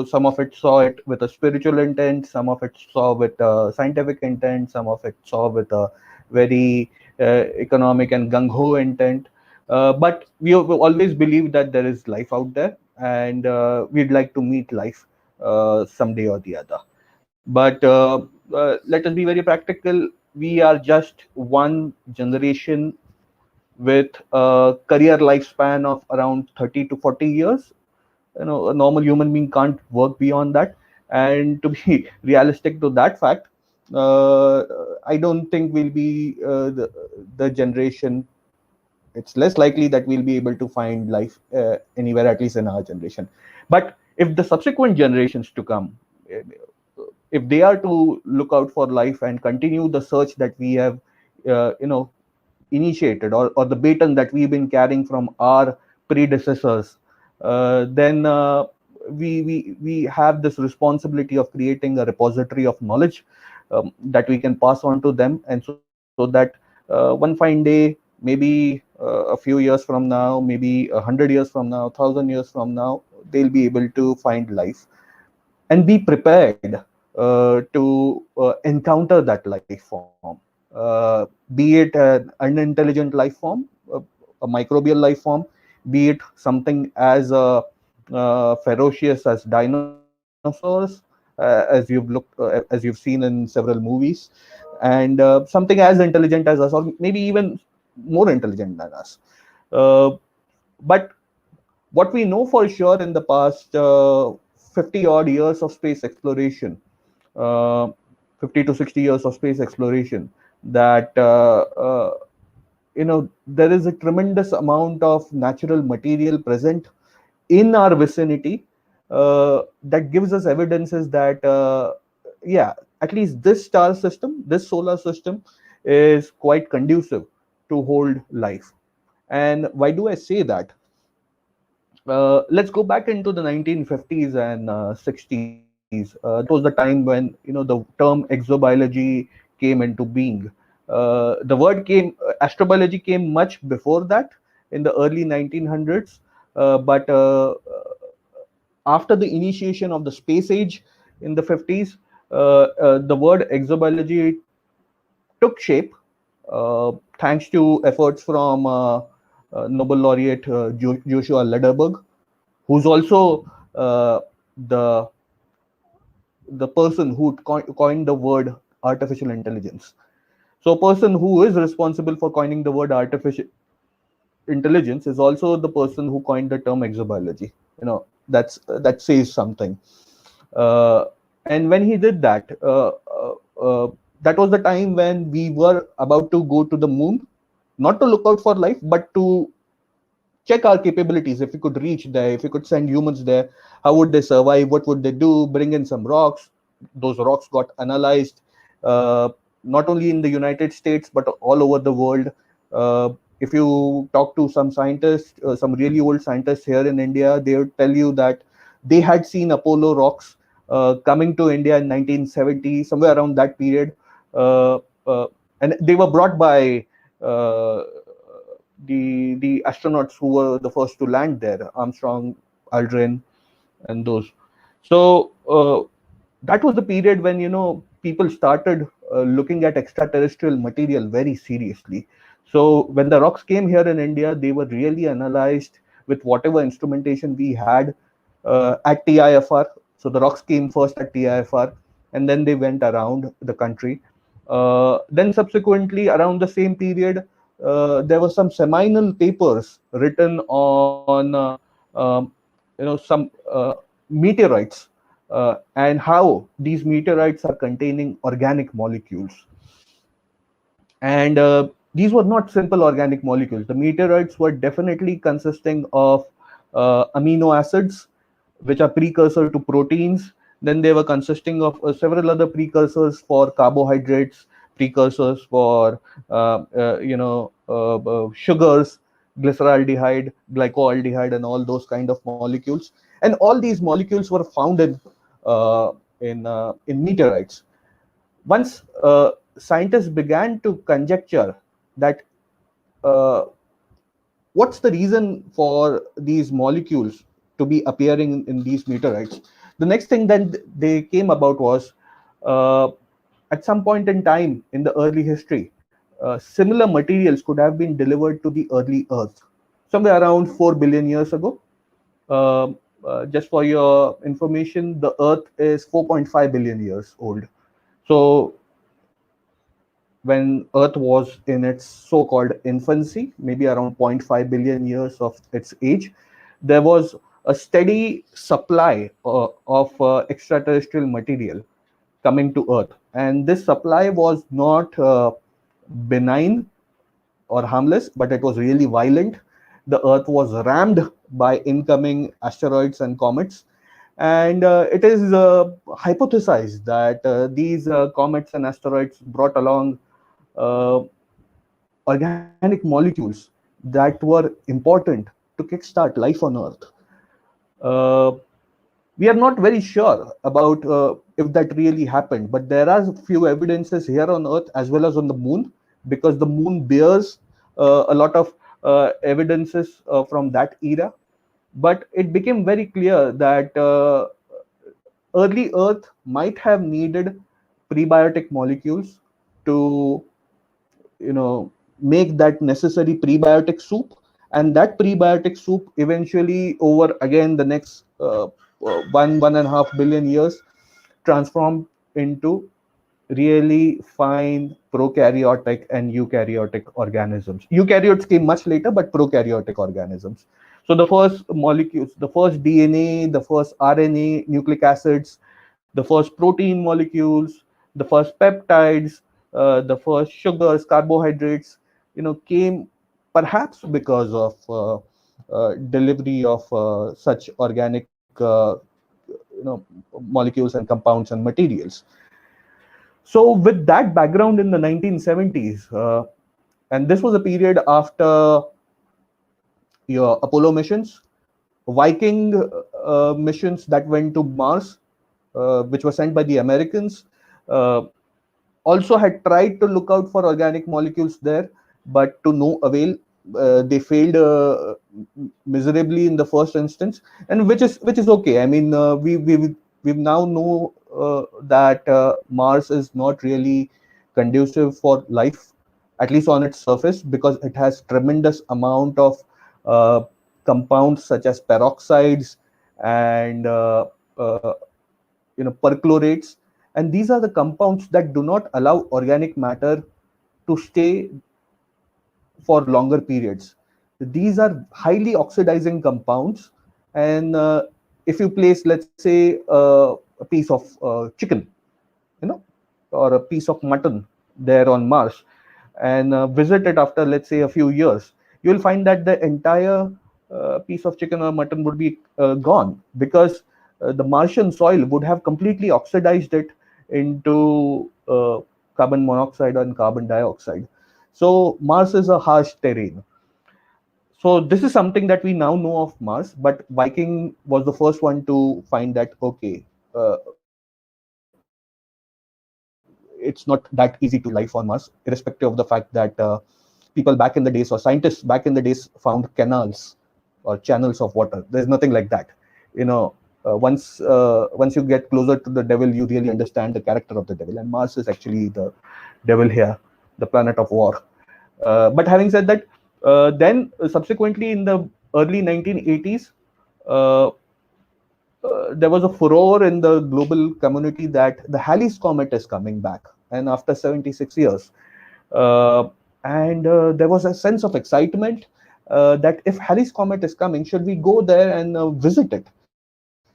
some of it saw it with a spiritual intent. Some of it saw with a scientific intent. Some of it saw with a very economic and gung ho intent. But we have always believed that there is life out there, and we'd like to meet life someday or the other. But let us be very practical. We are just one generation with a career lifespan of around 30 to 40 years. A normal human being can't work beyond that. And to be realistic to that fact, uh, I don't think we'll be the generation. It's less likely that we'll be able to find life anywhere, at least in our generation. But if the subsequent generations to come, if they are to look out for life and continue the search that we have initiated, or the baton that we've been carrying from our predecessors, then we have this responsibility of creating a repository of knowledge that we can pass on to them, and so that one fine day, maybe a few years from now, maybe 100 years from now, 1,000 years from now, they'll be able to find life and be prepared to encounter that life form, be it an unintelligent life form, a microbial life form, be it something as ferocious as dinosaurs, as you've seen in several movies, and something as intelligent as us, or maybe even more intelligent than us. Uh, but what we know for sure in the past 50 odd years of space exploration, uh, 50 to 60 years of space exploration, that there is a tremendous amount of natural material present in our vicinity that gives us evidences that yeah, at least this star system, this solar system, is quite conducive to hold life. And why do I say that? Let's go back into the 1950s and 60s. That was the time when the term exobiology came into being. The word came, astrobiology came much before that, in the early 1900s. But after the initiation of the space age in the 50s, the word exobiology took shape, thanks to efforts from Nobel laureate Joshua Lederberg, who's also the person who coined the word artificial intelligence. So, a person who is responsible for coining the word artificial intelligence is also the person who coined the term exobiology. That says something. Uh, and when he did that, that was the time when we were about to go to the moon, not to look out for life, but to check our capabilities. If we could reach there, if we could send humans there, how would they survive? What would they do? Bring in some rocks. Those rocks got analyzed, uh, not only in the United States but all over the world. If you talk to some scientists, some really old scientists here in India, they would tell you that they had seen Apollo rocks coming to India in 1970, somewhere around that period, uh, uh, and they were brought by uh, the astronauts who were the first to land there, Armstrong, Aldrin, and those. So that was the period when people started looking at extraterrestrial material very seriously. So when the rocks came here in India, they were really analyzed with whatever instrumentation we had at TIFR. So the rocks came first at TIFR, and then they went around the country. Then subsequently, around the same period, there were some seminal papers written on um, some meteorites and how these meteorites are containing organic molecules. And these were not simple organic molecules. The meteorites were definitely consisting of amino acids, which are precursor to proteins. Then they were consisting of several other precursors for carbohydrates, precursors for sugars, glyceraldehyde, glycoaldehyde, and all those kind of molecules. And all these molecules were found in meteorites. Once scientists began to conjecture that uh, what's the reason for these molecules to be appearing in these meteorites, the next thing that they came about was uh, at some point in time in the early history, similar materials could have been delivered to the early Earth somewhere around 4 billion years ago. Just for your information, the Earth is 4.5 billion years old. So when Earth was in its so-called infancy, maybe around zero point 0.5 billion years of its age, there was a steady supply of extraterrestrial material coming to Earth. And this supply was not benign or harmless, but it was really violent. The Earth was rammed by incoming asteroids and comets. And it is hypothesized that these comets and asteroids brought along uh, organic molecules that were important to kickstart life on Earth. Uh, we are not very sure about if that really happened, but there are few evidences here on Earth as well as on the Moon, because the Moon bears a lot of evidences from that era. But it became very clear that early Earth might have needed prebiotic molecules to make that necessary prebiotic soup, and that prebiotic soup eventually over again the next 1.5 billion years transformed into really fine prokaryotic and eukaryotic organisms. Eukaryotes came much later, but prokaryotic organisms. So the first molecules, the first DNA, the first RNA, nucleic acids, the first protein molecules, the first peptides, the first sugars, carbohydrates, came perhaps because of delivery of such organic molecules and compounds and materials. So with that background in the 1970s, and this was a period after your Apollo missions, Viking missions that went to Mars, which were sent by the Americans, uh, also had tried to look out for organic molecules there, but to no avail. They failed miserably in the first instance, and which is okay. I mean, we now know that Mars is not really conducive for life, at least on its surface, because it has tremendous amount of uh, compounds such as peroxides and uh, perchlorates, and these are the compounds that do not allow organic matter to stay for longer periods. These are highly oxidizing compounds, and if you place, let's say, a piece of chicken, you know, or a piece of mutton there on Mars, and visit it after, let's say, a few years, you will find that the entire piece of chicken or mutton would be gone, because the Martian soil would have completely oxidized it into carbon monoxide and carbon dioxide. So Mars is a harsh terrain. So this is something that we now know of Mars, but Viking was the first one to find that, okay, it's not that easy to live on Mars, irrespective of the fact that people back in the days, or scientists back in the days, found canals or channels of water. There's nothing like that. You know, once you get closer to the devil, you really understand the character of the devil, and Mars is actually the devil here, the planet of war. But having said that, then subsequently in the early 1980s, uh, there was a furor in the global community that the Halley's Comet is coming back, and after 76 years. Uh, and there was a sense of excitement that if Halley's Comet is coming, should we go there and visit it?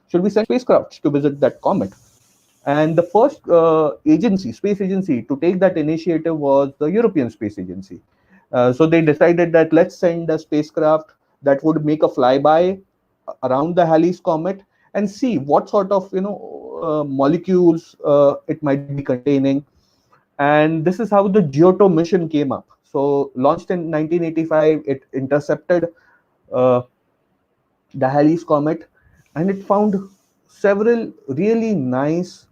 Should we send spacecrafts to visit that comet? And the first space agency to take that initiative was the European Space Agency. So they decided that let's send a spacecraft that would make a flyby around the Halley's Comet and see what sort of molecules it might be containing. And this is how the Giotto mission came up. So launched in 1985, it intercepted uh, the Halley's Comet, and it found several really nice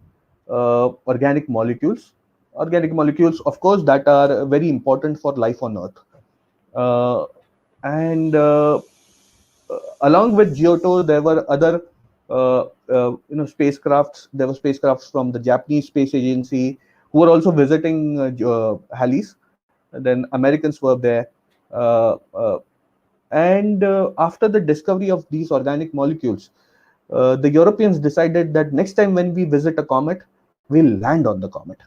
organic molecules. Organic molecules, of course, that are very important for life on Earth. Uh, and Along with Giotto, there were other spacecrafts. There were spacecrafts from the Japanese Space Agency who were also visiting Halley's. And then Americans were there. Uh, uh, and After the discovery of these organic molecules, the Europeans decided that next time when we visit a comet, we'll land on the comet.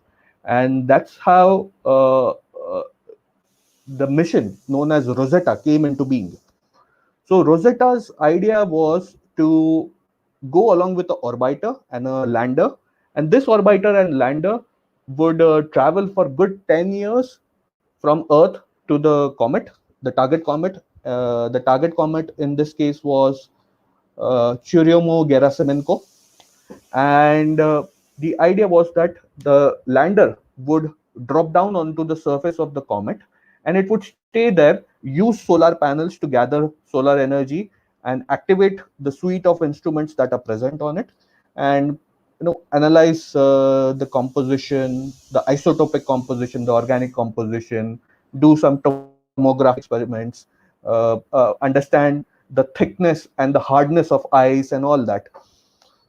And that's how the mission known as Rosetta came into being. So Rosetta's idea was to go along with the orbiter and a lander, and this orbiter and lander would travel for good 10 years from Earth to the comet, the target comet. The target comet in this case was Churyumov-Gerasimenko, and the idea was that the lander would drop down onto the surface of the comet, and it would stay there, use solar panels to gather solar energy and activate the suite of instruments that are present on it, and analyze the composition, the isotopic composition, the organic composition, do some tomographic experiments, understand the thickness and the hardness of ice and all that.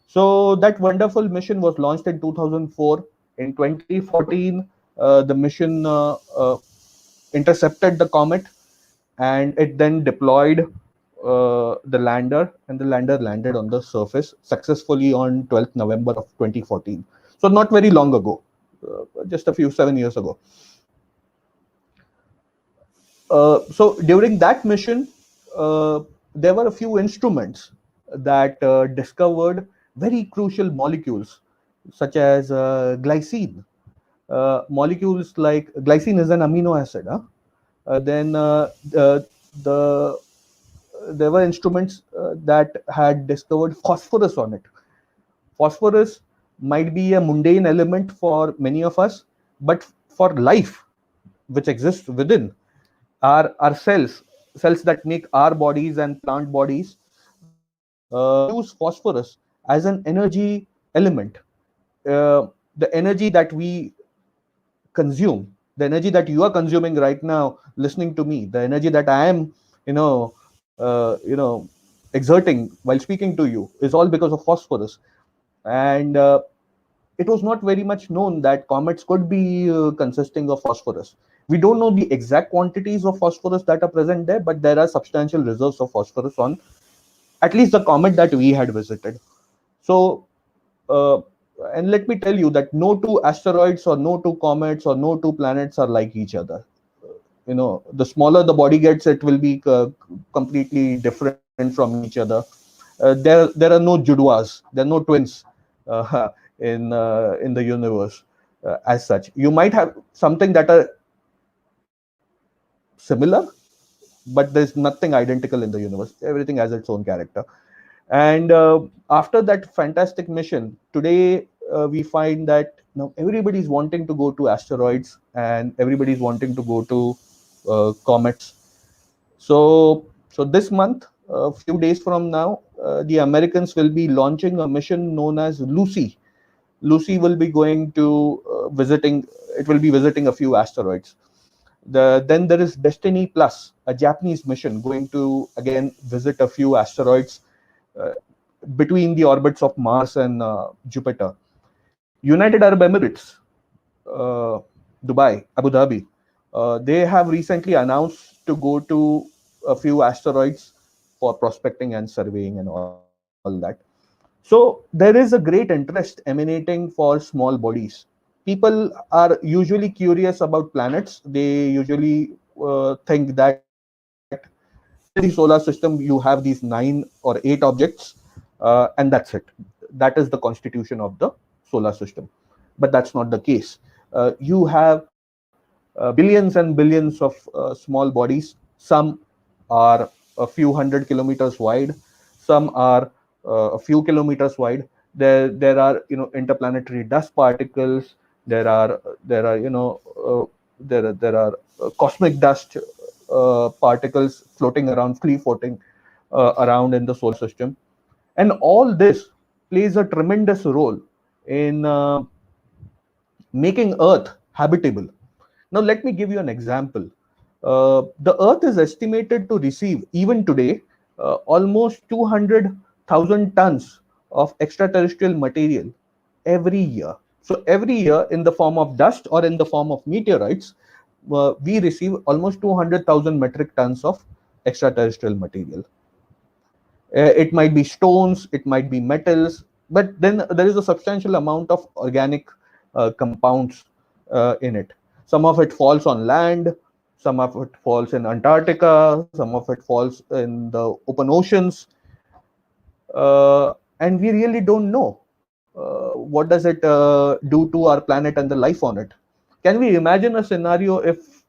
So that wonderful mission was launched in 2004. In 2014, the mission intercepted the comet, and it then deployed the lander, and the lander landed on the surface successfully on 12th November of 2014. So not very long ago, just a few 7 years ago. So during that mission, there were a few instruments that discovered very crucial molecules, such as glycine. Molecules like glycine is an amino acid. Then the There were instruments that had discovered phosphorus on it. Phosphorus might be a mundane element for many of us, but for life which exists within our cells that make our bodies and plant bodies, use phosphorus as an energy element. The energy that we consume, the energy that you are consuming right now, listening to me, the energy that I am, you know, exerting while speaking to you, is all because of phosphorus. And it was not very much known that comets could be consisting of phosphorus. We don't know the exact quantities of phosphorus that are present there, but there are substantial reserves of phosphorus on at least the comet that we had visited. So, uh, and let me tell you that no two asteroids or no two comets or no two planets are like each other. The smaller the body gets, it will be completely different from each other. There are no judwas, there are no twins in the universe as such. You might have something that are similar, but there's nothing identical in the universe. Everything has its own character. And after that fantastic mission, today we find that now everybody's wanting to go to asteroids and everybody's wanting to go to comets. So this month, a few days from now, the Americans will be launching a mission known as Lucy. Lucy will be going to visiting. It will be visiting a few asteroids. Then there is Destiny Plus, a Japanese mission going to again visit a few asteroids uh, between the orbits of Mars and Jupiter. United Arab Emirates, uh, Dubai, Abu Dhabi, they have recently announced to go to a few asteroids for prospecting and surveying and all that. So there is a great interest emanating for small bodies. People are usually curious about planets. They usually think that in the solar system you have these 9 or 8 objects, and that's it. That is the constitution of the solar system. But that's not the case. You have billions and billions of small bodies. Some are a few hundred kilometers wide. Some are a few kilometers wide. There are interplanetary dust particles. There are cosmic dust particles floating around, free floating around in the solar system, and all this plays a tremendous role in making Earth habitable. Now, let me give you an example. The Earth is estimated to receive, even today, almost 200,000 tons of extraterrestrial material every year. So, every year, in the form of dust or in the form of meteorites, we receive almost 200,000 metric tons of extraterrestrial material. It might be stones, it might be metals, but then there is a substantial amount of organic compounds in it. Some of it falls on land, some of it falls in Antarctica, some of it falls in the open oceans, and we really don't know what does it do to our planet and the life on it. Can we imagine a scenario if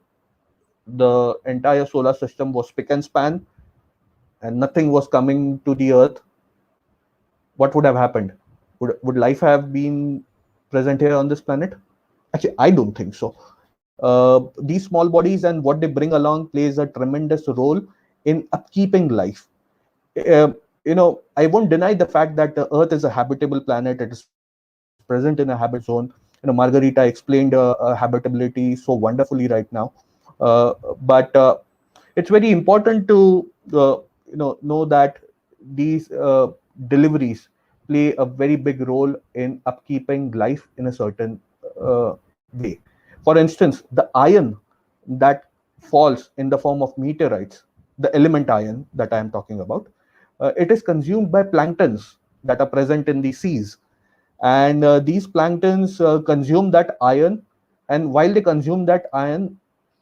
the entire solar system was spick and span and nothing was coming to the Earth? What would have happened? Would life have been present here on this planet? Actually, I don't think so. These small bodies and what they bring along plays a tremendous role in upkeeping life. I won't deny the fact that the Earth is a habitable planet. It is present in a habit zone. Margarita explained habitability so wonderfully right now. But it's very important to know that these deliveries play a very big role in upkeeping life in a certain way. For instance, the iron that falls in the form of meteorites, the element iron that I am talking about, it is consumed by planktons that are present in the seas, and these planktons consume that iron, and while they consume that iron,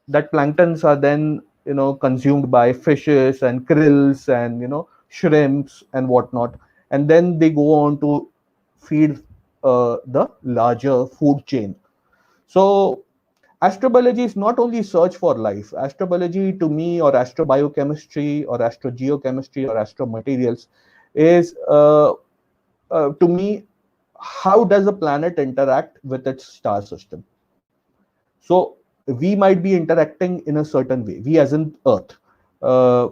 that planktons are then consumed by fishes and krills and shrimps and whatnot, and then they go on to feed the larger food chain. So astrobiology is not only search for life. Astrobiology to me, or astrobiochemistry or astrogeochemistry or astromaterials, is to me, how does a planet interact with its star system? So we might be interacting in a certain way, we as in Earth.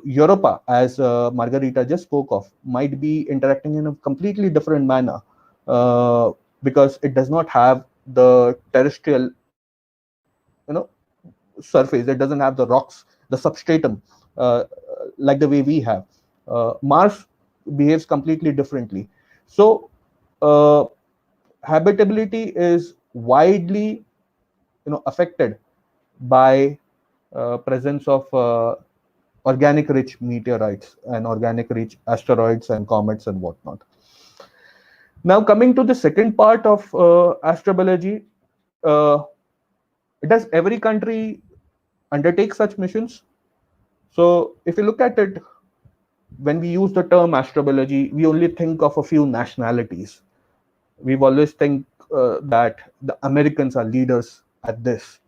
Europa, as Margarita just spoke of, might be interacting in a completely different manner, because it does not have the terrestrial surface. It doesn't have the rocks, the substratum, uh, like the way we have. Mars behaves completely differently. So habitability is widely affected by presence of organic rich meteorites and organic rich asteroids and comets and whatnot. Now, coming to the second part of astrobiology, uh, does every country undertake such missions? So if you look at it, when we use the term astrobiology, we only think of a few nationalities. We've always think that the Americans are leaders at this,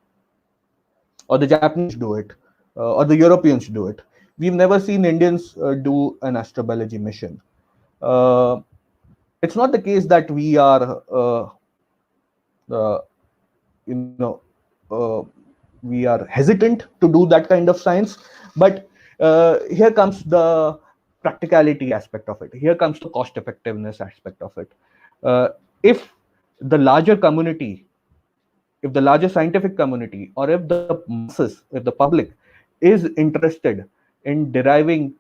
or the Japanese do it, or the Europeans do it. we've never seen Indians do an astrobiology mission. Uh, it's not the case that we are, uh, you know, uh, we are hesitant to do that kind of science, but here comes the practicality aspect of it. Here comes the cost effectiveness aspect of it. If the larger community, if the larger scientific community, or if the masses, if the public is interested in deriving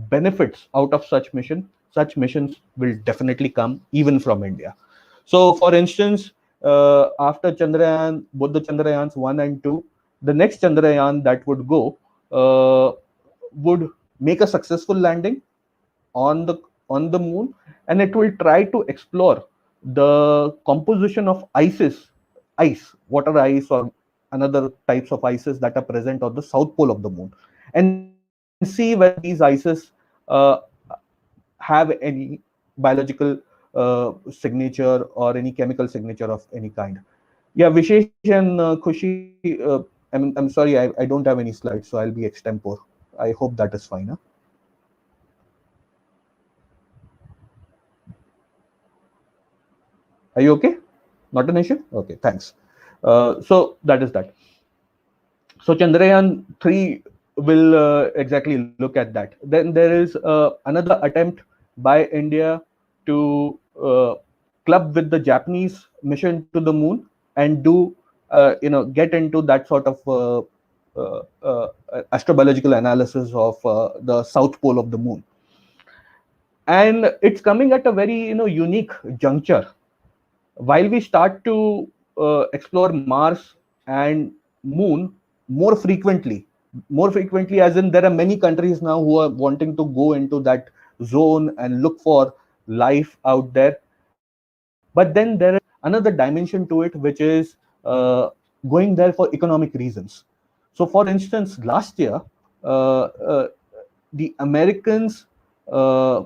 benefits out of such missions will definitely come even from India. So, for instance, after Chandrayaan, both the Chandrayans 1 and 2, the next Chandrayaan that would go would make a successful landing on the moon, and it will try to explore the composition of ice, water ice, or another types of ices that are present on the south pole of the moon, and see whether these ices uh, have any biological signature or any chemical signature of any kind. Yeah, Vishesh and Khushi, I'm sorry, I don't have any slides, so I'll be extempore. I hope that is fine. Huh? Are you okay? Not an issue? Okay, thanks. So that is that. So Chandrayaan 3 will exactly look at that. Then there is another attempt by India to club with the Japanese mission to the moon and do, get into that sort of astrobiological analysis of the south pole of the moon. And it's coming at a very, unique juncture. While we start to explore Mars and Moon more frequently, as in there are many countries now who are wanting to go into that zone and look for life out there. But then there is another dimension to it, which is going there for economic reasons. So, for instance, last year, uh, uh, the Americans, uh,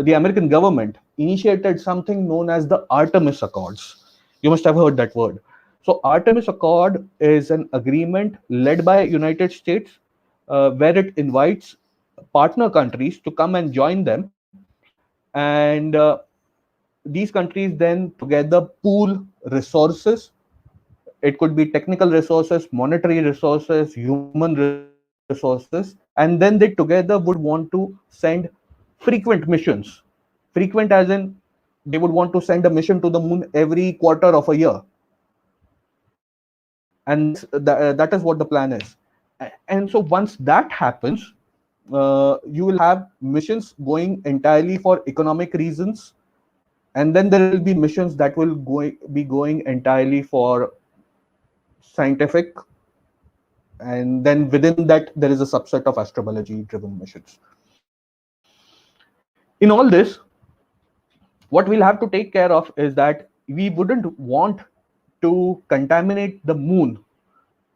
the American government initiated something known as the Artemis Accords. You must have heard that word. So, Artemis Accord is an agreement led by United States, where it invites partner countries to come and join them, and these countries then together pool resources. It could be technical resources, monetary resources, human resources, and then they together would want to send frequent missions. Frequent as in they would want to send a mission to the moon every quarter of a year, and that is what the plan is. And so once that happens, you will have missions going entirely for economic reasons, and then there will be missions that will be going entirely for scientific, and then within that there is a subset of astrobiology driven missions. In all this, what we'll have to take care of is that we wouldn't want to contaminate the moon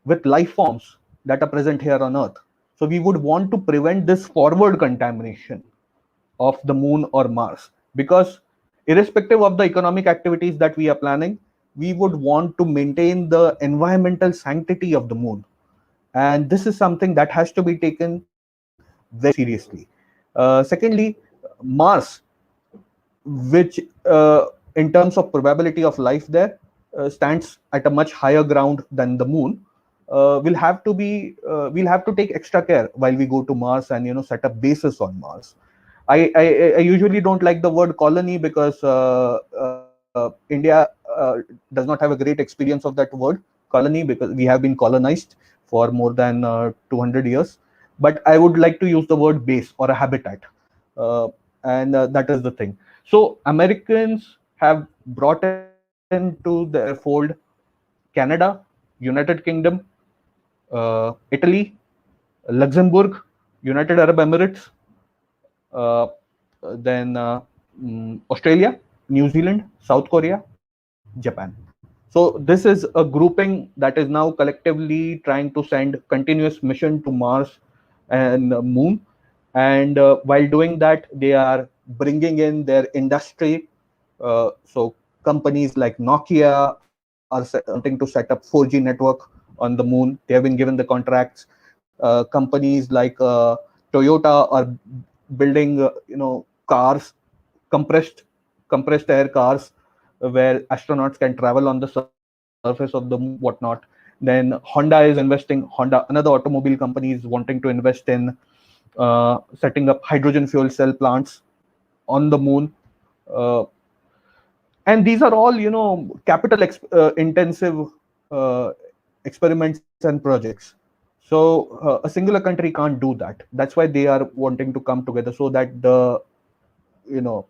with life forms that are present here on Earth. So we would want to prevent this forward contamination of the moon or Mars, because irrespective of the economic activities that we are planning, we would want to maintain the environmental sanctity of the moon. And this is something that has to be taken very seriously. Secondly, Mars, which in terms of probability of life there stands at a much higher ground than the moon, we'll have to take extra care while we go to Mars and set up bases on Mars. I usually don't like the word colony, because India does not have a great experience of that word colony, because we have been colonized for more than 200 years. But I would like to use the word base or a habitat, and that is the thing. So Americans have brought into their fold Canada, United Kingdom, Italy, Luxembourg, United Arab Emirates, uh, then Australia, New Zealand, South Korea, Japan. So this is a grouping that is now collectively trying to send continuous mission to Mars and Moon. And while doing that, they are bringing in their industry. So companies like Nokia are wanting to set up 4G network on the moon. They have been given the contracts. Companies like Toyota are building, cars, compressed air cars, where astronauts can travel on the surface of the moon, whatnot. Then Honda is investing. Another automobile company, is wanting to invest in setting up hydrogen fuel cell plants on the moon. Uh, and these are all, capital intensive uh, experiments and projects. So a singular country can't do that. That's why they are wanting to come together, so that you know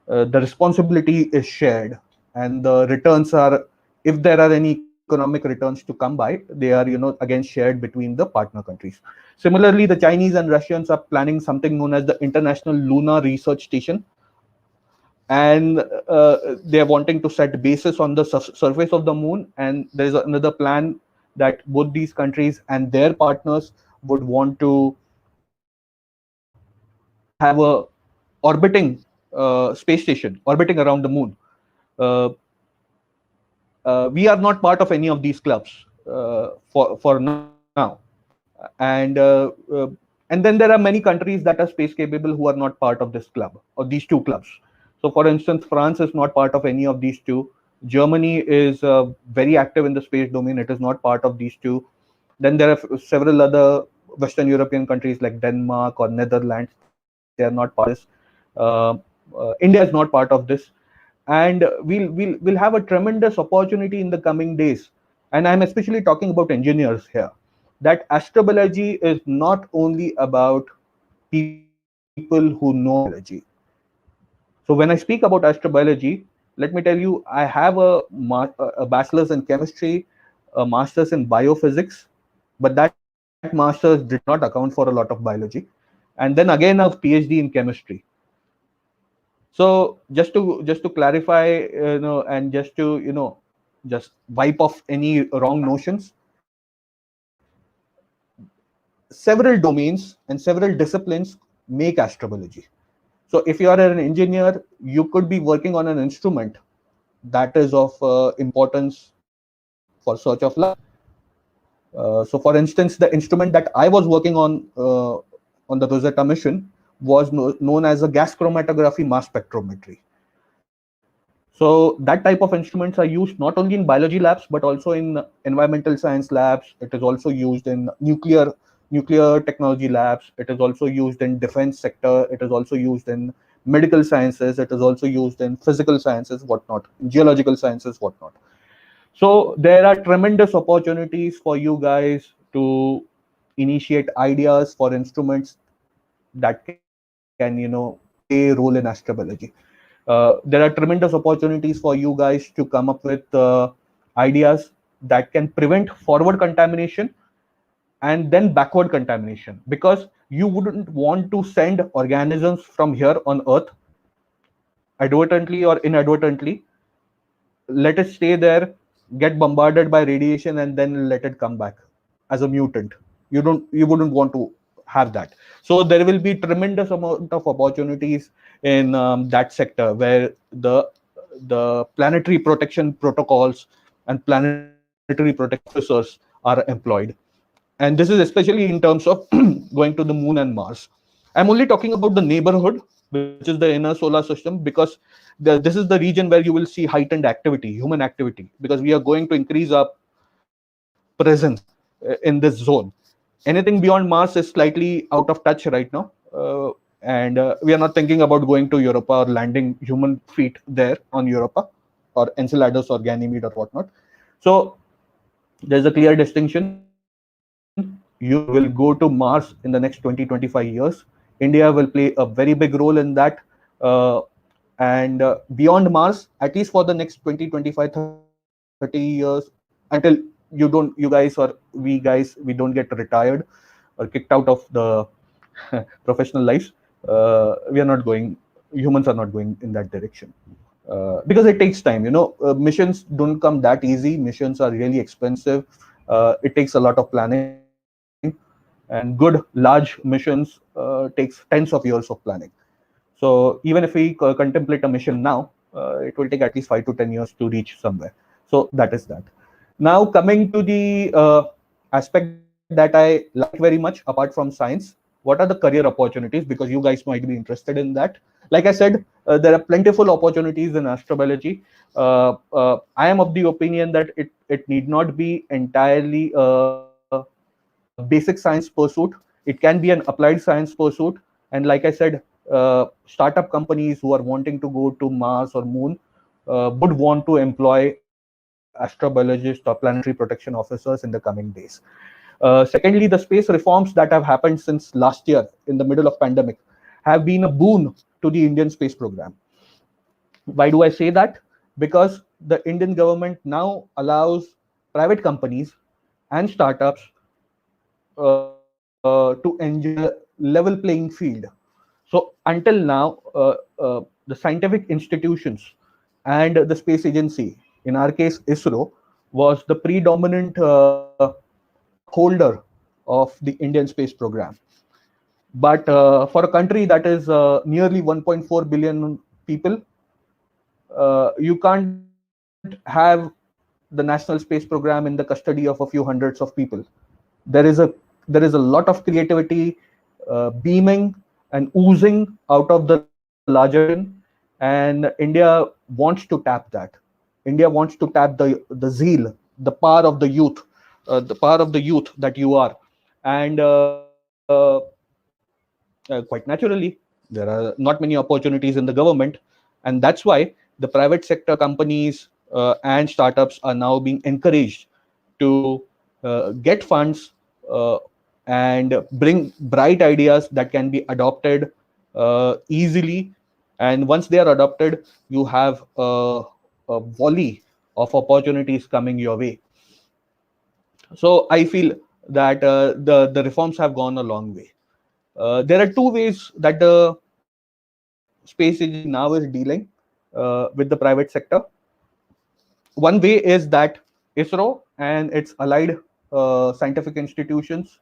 the responsibility is shared, and the returns are, if there are any economic returns to come by, they are, again shared between the partner countries. Similarly, the Chinese and Russians are planning something known as the International Lunar Research Station, and they are wanting to set bases on the surface of the moon. And there is another plan that both these countries and their partners would want to have a orbiting space station orbiting around the moon. uh, we are not part of any of these clubs for now. And and then there are many countries that are space capable who are not part of this club, or these two clubs. So for instance, France is not part of any of these two. Germany is very active in the space domain. It is not part of these two. Then there are several other Western European countries like Denmark or Netherlands. They are not part of this. Uh, India is not part of this. And we'll have a tremendous opportunity in the coming days. And I'm especially talking about engineers here. That astrobiology is not only about people who know biology. So when I speak about astrobiology, let me tell you, I have a bachelor's in chemistry, a master's in biophysics, but that master's did not account for a lot of biology. And then again, a PhD in chemistry. So just to clarify, and just to, just wipe off any wrong notions, several domains and several disciplines make astrobiology. So if you are an engineer, you could be working on an instrument that is of importance for search of life. So for instance, the instrument that I was working on the Rosetta mission was known as a gas chromatography mass spectrometry. So that type of instruments are used not only in biology labs, but also in environmental science labs. It is also used in nuclear technology labs. It is also used in defense sector. It is also used in medical sciences. It is also used in physical sciences, whatnot, in geological sciences, whatnot. So there are tremendous opportunities for you guys to initiate ideas for instruments that can, play a role in astrobiology. There are tremendous opportunities for you guys to come up with ideas that can prevent forward contamination and then backward contamination, because you wouldn't want to send organisms from here on Earth advertently or inadvertently, let it stay there, get bombarded by radiation, and then let it come back as a mutant. You wouldn't want to have that. So there will be tremendous amount of opportunities in that sector, where the planetary protection protocols and planetary protection officers are employed. And this is especially in terms of going to the moon and Mars. I'm only talking about the neighborhood, which is the inner solar system, because this is the region where you will see heightened activity, human activity, because we are going to increase our presence in this zone. Anything beyond Mars is slightly out of touch right now. And we are not thinking about going to Europa or landing human feet there on Europa or Enceladus or Ganymede or whatnot. So there's a clear distinction. You will go to Mars in the next 20-25 years. India will play a very big role in that. Uh, and beyond Mars, at least for the next 20, 25, 30 years, until you guys or we guys, we don't get retired or kicked out of the professional lives, we are not going, humans are not going in that direction. Because it takes time, missions don't come that easy. Missions are really expensive. It takes a lot of planning, and good large missions takes tens of years of planning. So even if we contemplate a mission now, it will take at least 5 to 10 years to reach somewhere. So that is that. Now coming to the aspect that I like very much apart from science, what are the career opportunities, because you guys might be interested in that. Like I said, there are plentiful opportunities in astrobiology. I am of the opinion that it need not be entirely a basic science pursuit. It can be an applied science pursuit. And like I said, startup companies who are wanting to go to Mars or Moon would want to employ astrobiologists or planetary protection officers in the coming days. Secondly, the space reforms that have happened since last year in the middle of pandemic have been a boon to the Indian space program. Why do I say that? Because the Indian government now allows private companies and startups to enjoy a level playing field. So until now, the scientific institutions and the space agency, in our case ISRO, was the predominant upholder of the Indian space program. But for a country that is nearly 1.4 billion people, you can't have the national space program in the custody of a few hundreds of people. There is a lot of creativity beaming and oozing out of the larger region, and India wants to tap that. India wants to tap the zeal, the power of the youth, that you are, and quite naturally, there are not many opportunities in the government, and that's why the private sector companies and startups are now being encouraged to get funds uh, and bring bright ideas that can be adopted easily. And once they are adopted, you have a volley of opportunities coming your way. So I feel that the reforms have gone a long way. There are two ways that the space agency now is dealing with the private sector. One way is that ISRO and its allied scientific institutions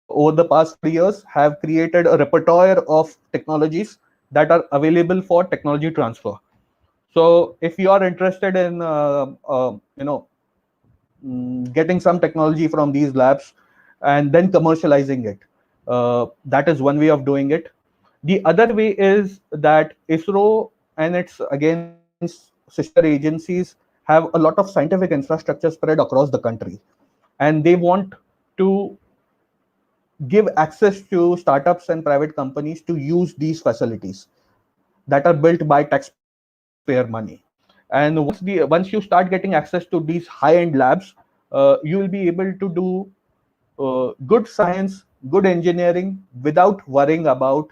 over the past 4 years have created a repertoire of technologies that are available for technology transfer. So if you are interested in getting some technology from these labs and then commercializing it, that is one way of doing it. The other way is that ISRO and its against sister agencies have a lot of scientific infrastructure spread across the country, and they want to give access to startups and private companies to use these facilities that are built by taxpayer money. And once you start getting access to these high-end labs, you will be able to do good science, good engineering without worrying about,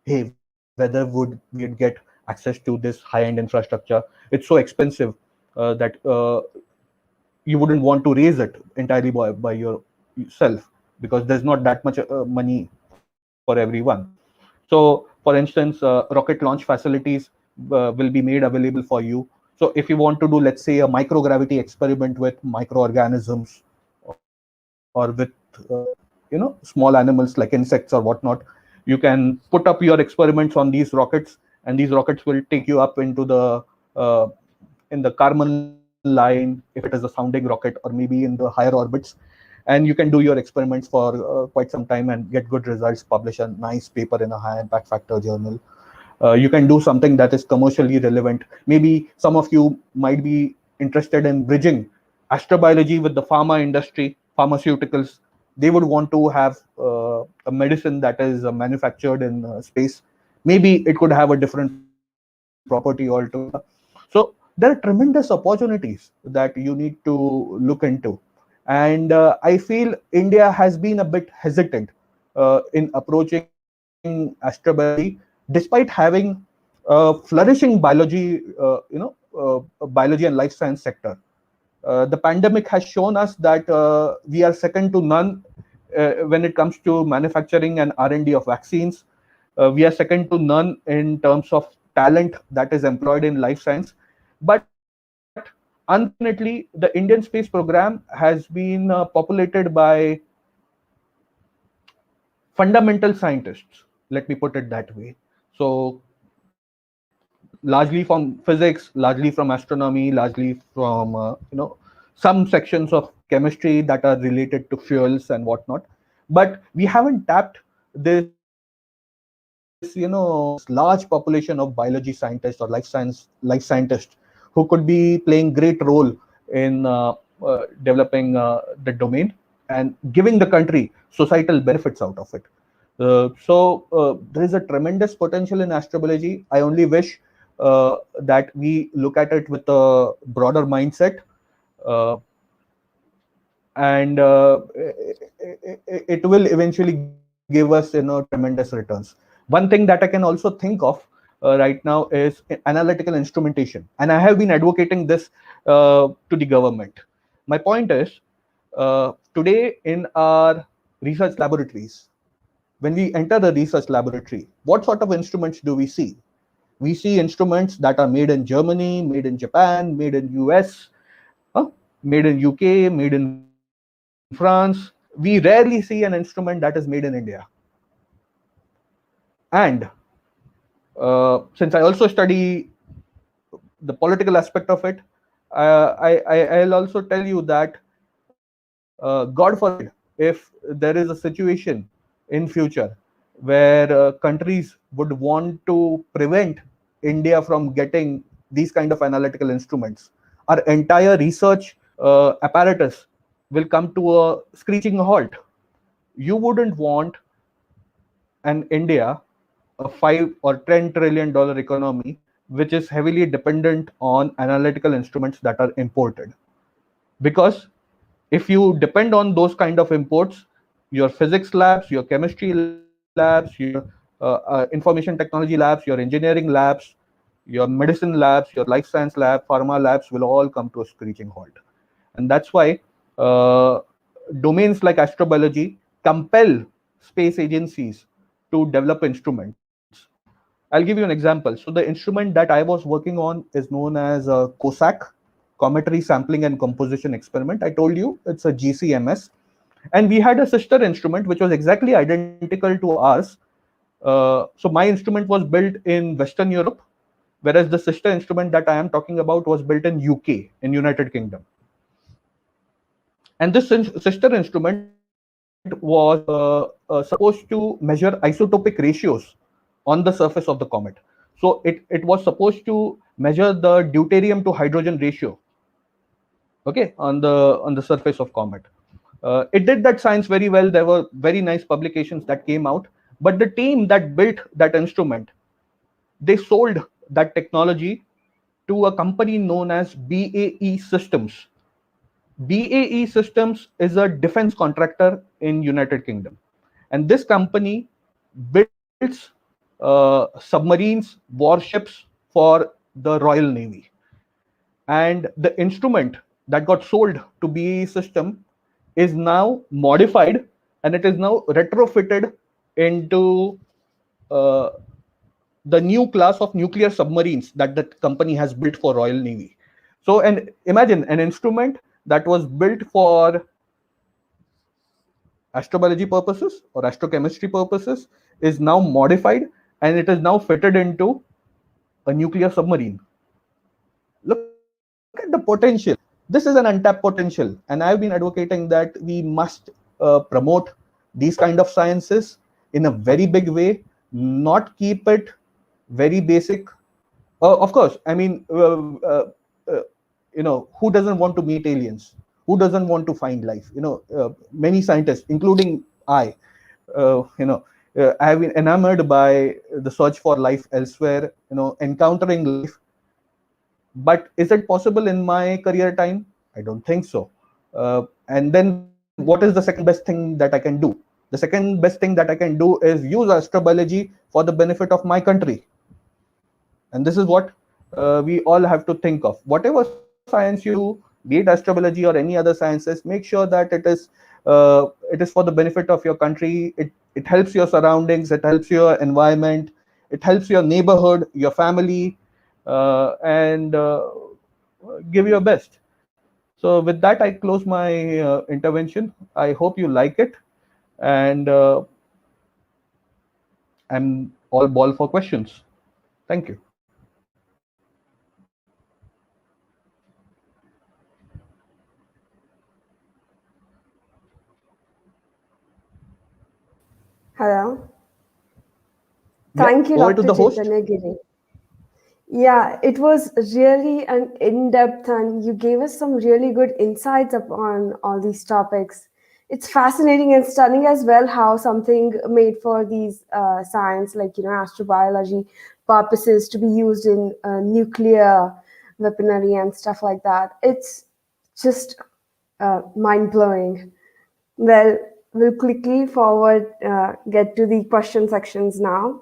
hey, whether would we get access to this high-end infrastructure? It's so expensive that you wouldn't want to raise it entirely by yourself, because there's not that much money for everyone. So for instance, rocket launch facilities will be made available for you. So if you want to do, let's say, a microgravity experiment with microorganisms or with small animals like insects or whatnot, you can put up your experiments on these rockets, and these rockets will take you up into uh, the Kármán line if it is a sounding rocket, or maybe in the higher orbits, and you can do your experiments for quite some time and get good results, publish a nice paper in a high impact factor journal. You can do something that is commercially relevant. Maybe some of you might be interested in bridging astrobiology with the pharma industry, pharmaceuticals. They would want to have a medicine that is manufactured in space. Maybe it could have a different property altogether. So there are tremendous opportunities that you need to look into. And I feel India has been a bit hesitant in approaching astrobiology, despite having a flourishing biology and life science sector. The pandemic has shown us that we are second to none when it comes to manufacturing and R&D of vaccines. We are second to none in terms of talent that is employed in life science. But unfortunately, the Indian space program has been populated by fundamental scientists. Let me put it that way. So largely from physics, largely from astronomy, largely from some sections of chemistry that are related to fuels and whatnot. but we haven't tapped this this large population of biology scientists or life scientists who could be playing great role in developing the domain and giving the country societal benefits out of it. So there is a tremendous potential in astrobiology. I only wish that we look at it with a broader mindset, uh, and it will eventually give us tremendous returns. One thing that I can also think of right now is analytical instrumentation, and I have been advocating this to the government. My point is, today in our research laboratories, when we enter the research laboratory, what sort of instruments do we see? We see instruments that are made in Germany, made in Japan, made in US, huh? Made in UK, made in France. We rarely see an instrument that is made in India. And since I also study the political aspect of it, I'll also tell you that God forbid if there is a situation in future where countries would want to prevent India from getting these kind of analytical instruments, our entire research apparatus will come to a screeching halt. You wouldn't want an India, a 5 or 10 trillion dollar economy, which is heavily dependent on analytical instruments that are imported. Because if you depend on those kind of imports, your physics labs, your chemistry labs, your information technology labs, your engineering labs, your medicine labs, your life science lab, pharma labs will all come to a screeching halt. And that's why uh, domains like astrobiology compel space agencies to develop instruments. I'll give you an example. So the instrument that I was working on is known as COSAC, Cometary Sampling and Composition Experiment. I told you it's a GCMS. And we had a sister instrument which was exactly identical to ours. So my instrument was built in Western Europe, whereas the sister instrument that I am talking about was built in UK, in United Kingdom. And this sister instrument was supposed to measure isotopic ratios on the surface of the comet. So it was supposed to measure the deuterium to hydrogen ratio, okay, on the surface of comet. It did that science very well. There were very nice publications that came out, but the team that built that instrument, they sold that technology to a company known as BAE Systems. BAE Systems is a defense contractor in United Kingdom, and this company builds submarines, warships for the Royal Navy. And the instrument that got sold to BAE System is now modified, and it is now retrofitted into uh, the new class of nuclear submarines that that company has built for Royal Navy. So, and imagine an instrument that was built for astrobiology purposes or astrochemistry purposes is now modified, and it is now fitted into a nuclear submarine. Look at the potential. This is an untapped potential, and I've been advocating that we must promote these kind of sciences in a very big way, not keep it very basic. Of course, I mean, uh, who doesn't want to meet aliens? Who doesn't want to find life? Many scientists, including I, I have been enamored by the search for life elsewhere. Encountering life. But is it possible in my career time? I don't think so. And then what is the second best thing that I can do? The second best thing that I can do is use astrobiology for the benefit of my country. And this is what we all have to think of. Whatever science you do, be it astrobiology or any other sciences, make sure that it is for the benefit of your country. It helps your surroundings, it helps your environment, it helps your neighborhood, your family, and give your best. So with that, I close my intervention. I hope you like it, and I'm all ball for questions. Thank you. Hello. Yeah, Thank you, over to Dr. the host. Chaitanya Giri. Yeah, it was really an in-depth, and you gave us some really good insights upon all these topics. It's fascinating and stunning as well how something made for these science, like astrobiology purposes, to be used in nuclear weaponry and stuff like that. It's just mind blowing. Well, we'll quickly forward get to the question sections now.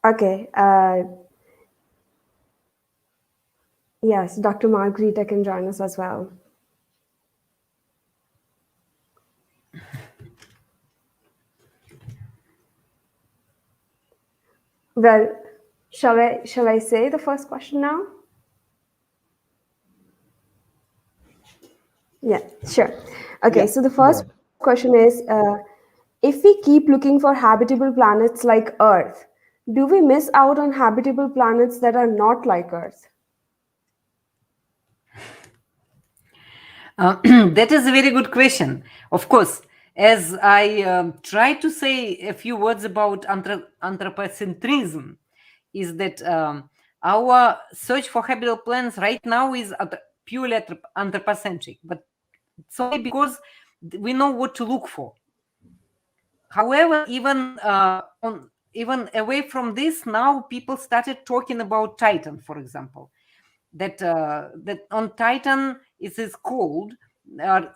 Okay. Yes, Dr. Margarita can join us as well. Well, shall I say the first question now? Yeah, sure. Okay, Yeah, so the go first ahead. question is, if we keep looking for habitable planets like Earth, do we miss out on habitable planets that are not like Earth? That is a very good question. Of course, as I try to say a few words about anthropocentrism, is that our search for habitable planets right now is purely anthropocentric, but it's only because we know what to look for. However, even away from this, now people started talking about Titan, for example. That on Titan it is cold,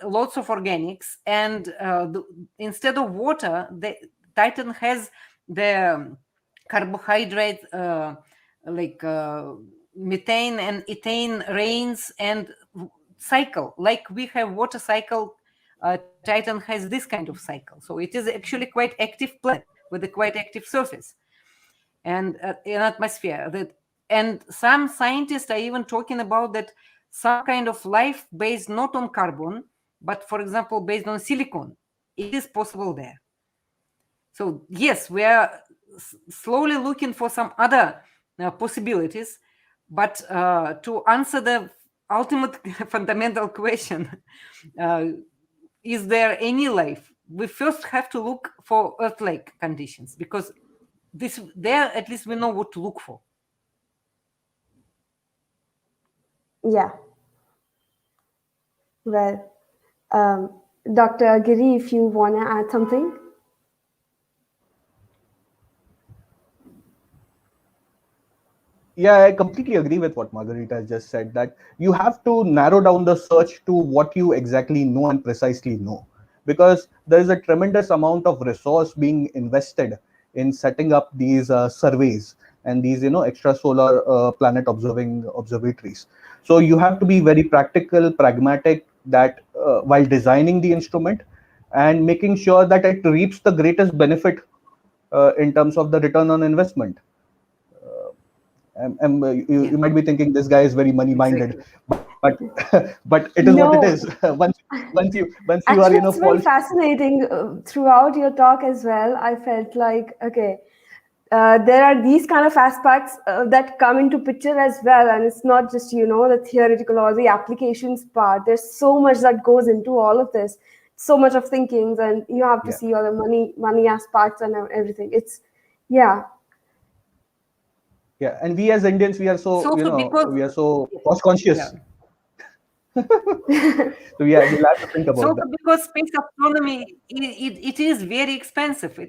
lots of organics, and instead of water, the Titan has the carbohydrate like methane and ethane rains and cycle, like we have water cycle. Titan has this kind of cycle, so it is actually quite active planet with a quite active surface and an atmosphere. And some scientists are even talking about that some kind of life based not on carbon, but for example based on silicon, it is possible there. So yes, we are slowly looking for some other possibilities, but to answer the ultimate fundamental question, is there any life, we first have to look for Earth-like conditions, because there at least we know what to look for. Yeah. Well, Dr. Giri, if you want to add something. Yeah, I completely agree with what Margarita has just said, that you have to narrow down the search to what you exactly know and precisely know, because there is a tremendous amount of resource being invested in setting up these surveys and these extrasolar planet observing observatories. So you have to be very practical, pragmatic, that while designing the instrument and making sure that it reaps the greatest benefit in terms of the return on investment. You might be thinking this guy is very money minded, Exactly. but but it is what it is. No, Once you are actually, it's fall. very fascinating. Throughout your talk as well, I felt like, okay, there are these kind of aspects that come into picture as well, and it's not just the theoretical or the applications part. There's so much that goes into all of this, so much of thinkings, and you have to Yeah, see all the money aspects and everything. It's yeah. yeah, and we as Indians, we are It's so also because we are so cost yeah, conscious. So yeah, we'll have to think it's about also that. because space astronomy it is very expensive.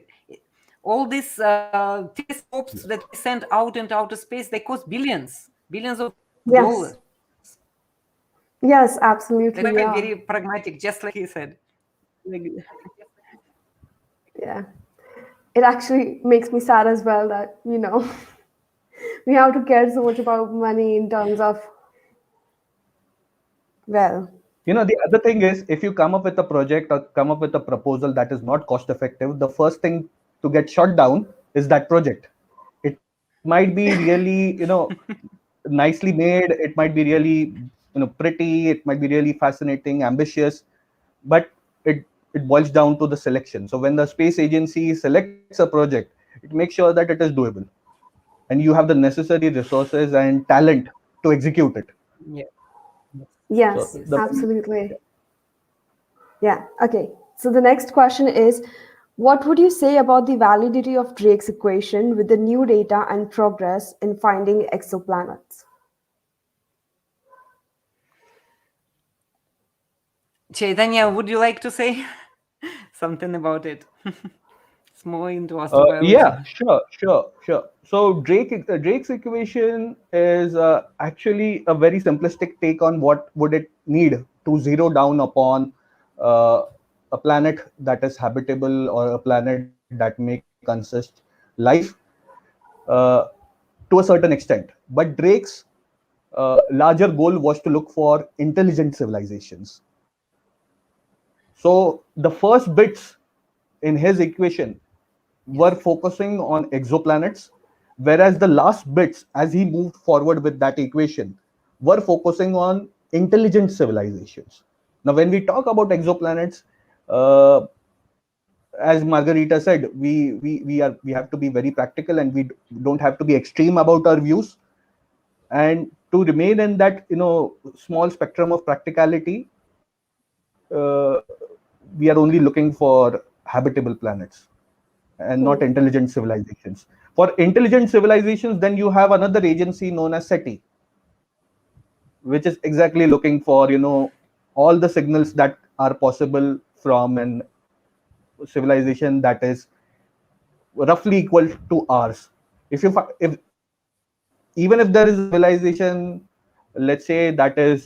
All these telescopes that we send out into outer space, they cost billions of Yes, dollars. yes, That's absolutely, why yeah, very pragmatic, just like he said. Like, yeah. It actually makes me sad as well that we have to care so much about money in terms of, well, The other thing is, if you come up with a project or come up with a proposal that is not cost effective, the first thing to get shot down is that project. It might be really, nicely made. It might be really, pretty. It might be really fascinating, ambitious, but it boils down to the selection. So when the space agency selects a project, it makes sure that it is doable, and you have the necessary resources and talent to execute it. yeah. So yes, the Yes. absolutely. Yeah, okay. So the next question is, what would you say about the validity of Drake's equation with the new data and progress in finding exoplanets? Chaitanya, would you like to say something about it? It's more into astrobiology. Yeah, sure. So Drake's equation is actually a very simplistic take on what would it need to zero down upon uh, a planet that is habitable or a planet that may consist life uh, to a certain extent. But Drake's larger goal was to look for intelligent civilizations. So the first bits in his equation were focusing on exoplanets, whereas the last bits, as he moved forward with that equation, were focusing on intelligent civilizations. Now, when we talk about exoplanets, uh, as Margarita said, we have to be very practical, and we don't have to be extreme about our views. And to remain in that small spectrum of practicality, we are only looking for habitable planets and not intelligent civilizations. For intelligent civilizations, then you have another agency known as SETI, which is exactly looking for all the signals that are possible from an civilization that is roughly equal to ours. If even if there is a civilization, let's say that is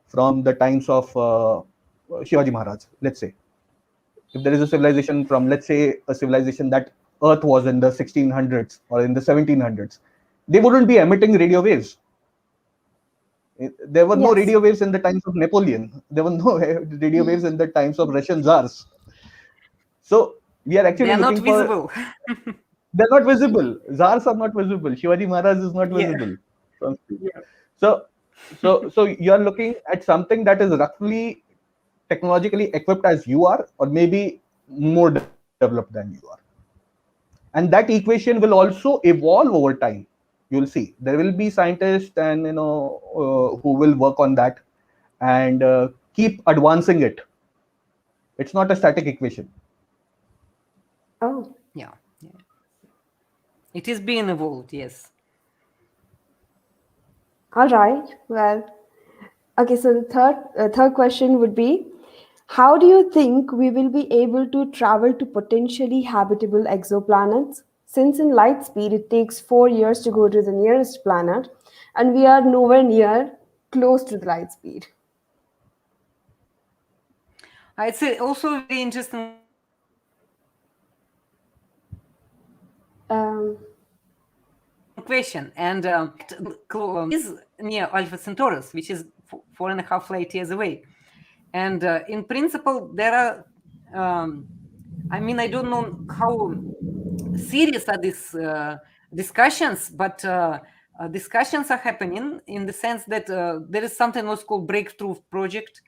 from the times of Shivaji Maharaj, let's say, if there is a civilization from, let's say, a civilization that Earth was in the 1600s or in the 1700s, they wouldn't be emitting radio waves. There were no Yes. radio waves in the times of Napoleon. There were no radio waves in the times of Russian czars. So we are They actually are not looking for. visible. They're not visible. Czars are not visible. Shivaji Maharaj is not Yeah. visible. So, so you are looking at something that is roughly technologically equipped as you are, or maybe more developed than you are. And that equation will also evolve over time. You'll see there will be scientists and who will work on that and keep advancing it. It's not a static equation. Oh, Yeah. It is being evolved, yes. all right. Well, okay. So the third question would be, how do you think we will be able to travel to potentially habitable exoplanets? Since in light speed it takes 4 years to go to the nearest planet, and we are nowhere near close to the light speed. It's also a very interesting Um, question, and is near Alpha Centaurus, which is 4.5 light years away. And in principle, there are, I mean, I don't know how serious are these discussions, but discussions are happening in the sense that there is something what's called Breakthrough Project,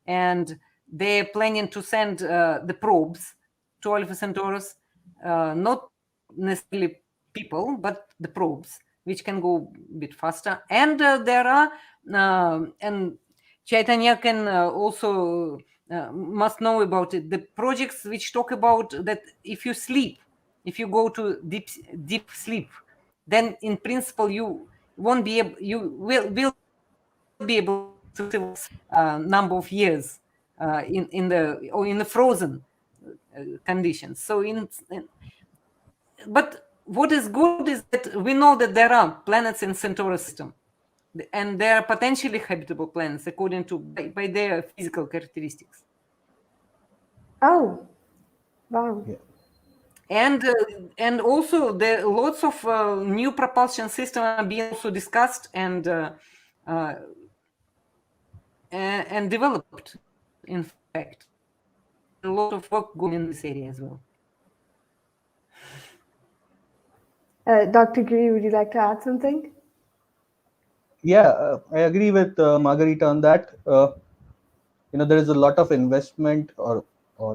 and they're planning to send the probes to Alpha Centaurus, not necessarily people, but the probes, which can go a bit faster. And there are, and Chaitanya can also must know about it, the projects which talk about that if you sleep, if you go to deep sleep, then in principle you won't be able, you will be able to number of years in the frozen conditions. So but what is good is that we know that there are planets in Centaurus system, and they are potentially habitable planets according to by their physical characteristics. oh, wow. Yeah. And also there lots of new propulsion systems are being also discussed and developed. In fact, a lot of work going in this area as well. Dr. Giri, would you like to add something? Yeah, I agree with Margarita on that. There is a lot of investment or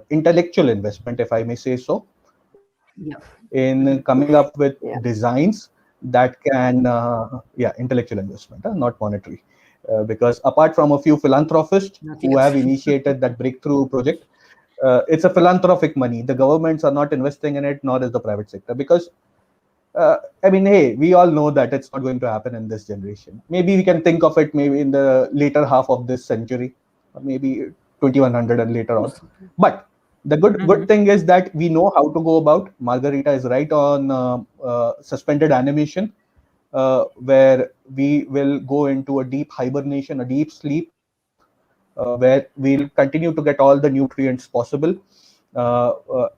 intellectual investment, if I may say so, in coming up with Yeah. designs that can, intellectual investment, not monetary, because apart from a few philanthropists Not who yet. have initiated that breakthrough project, it's a philanthropic money. The governments are not investing in it, nor is the private sector, because I mean, hey, we all know that it's not going to happen in this generation. Maybe we can think of it maybe in the later half of this century, or maybe 2100 and later on. But the good thing is that we know how to go about. Margarita is right on suspended animation, where we will go into a deep hibernation, a deep sleep, where we'll continue to get all the nutrients possible,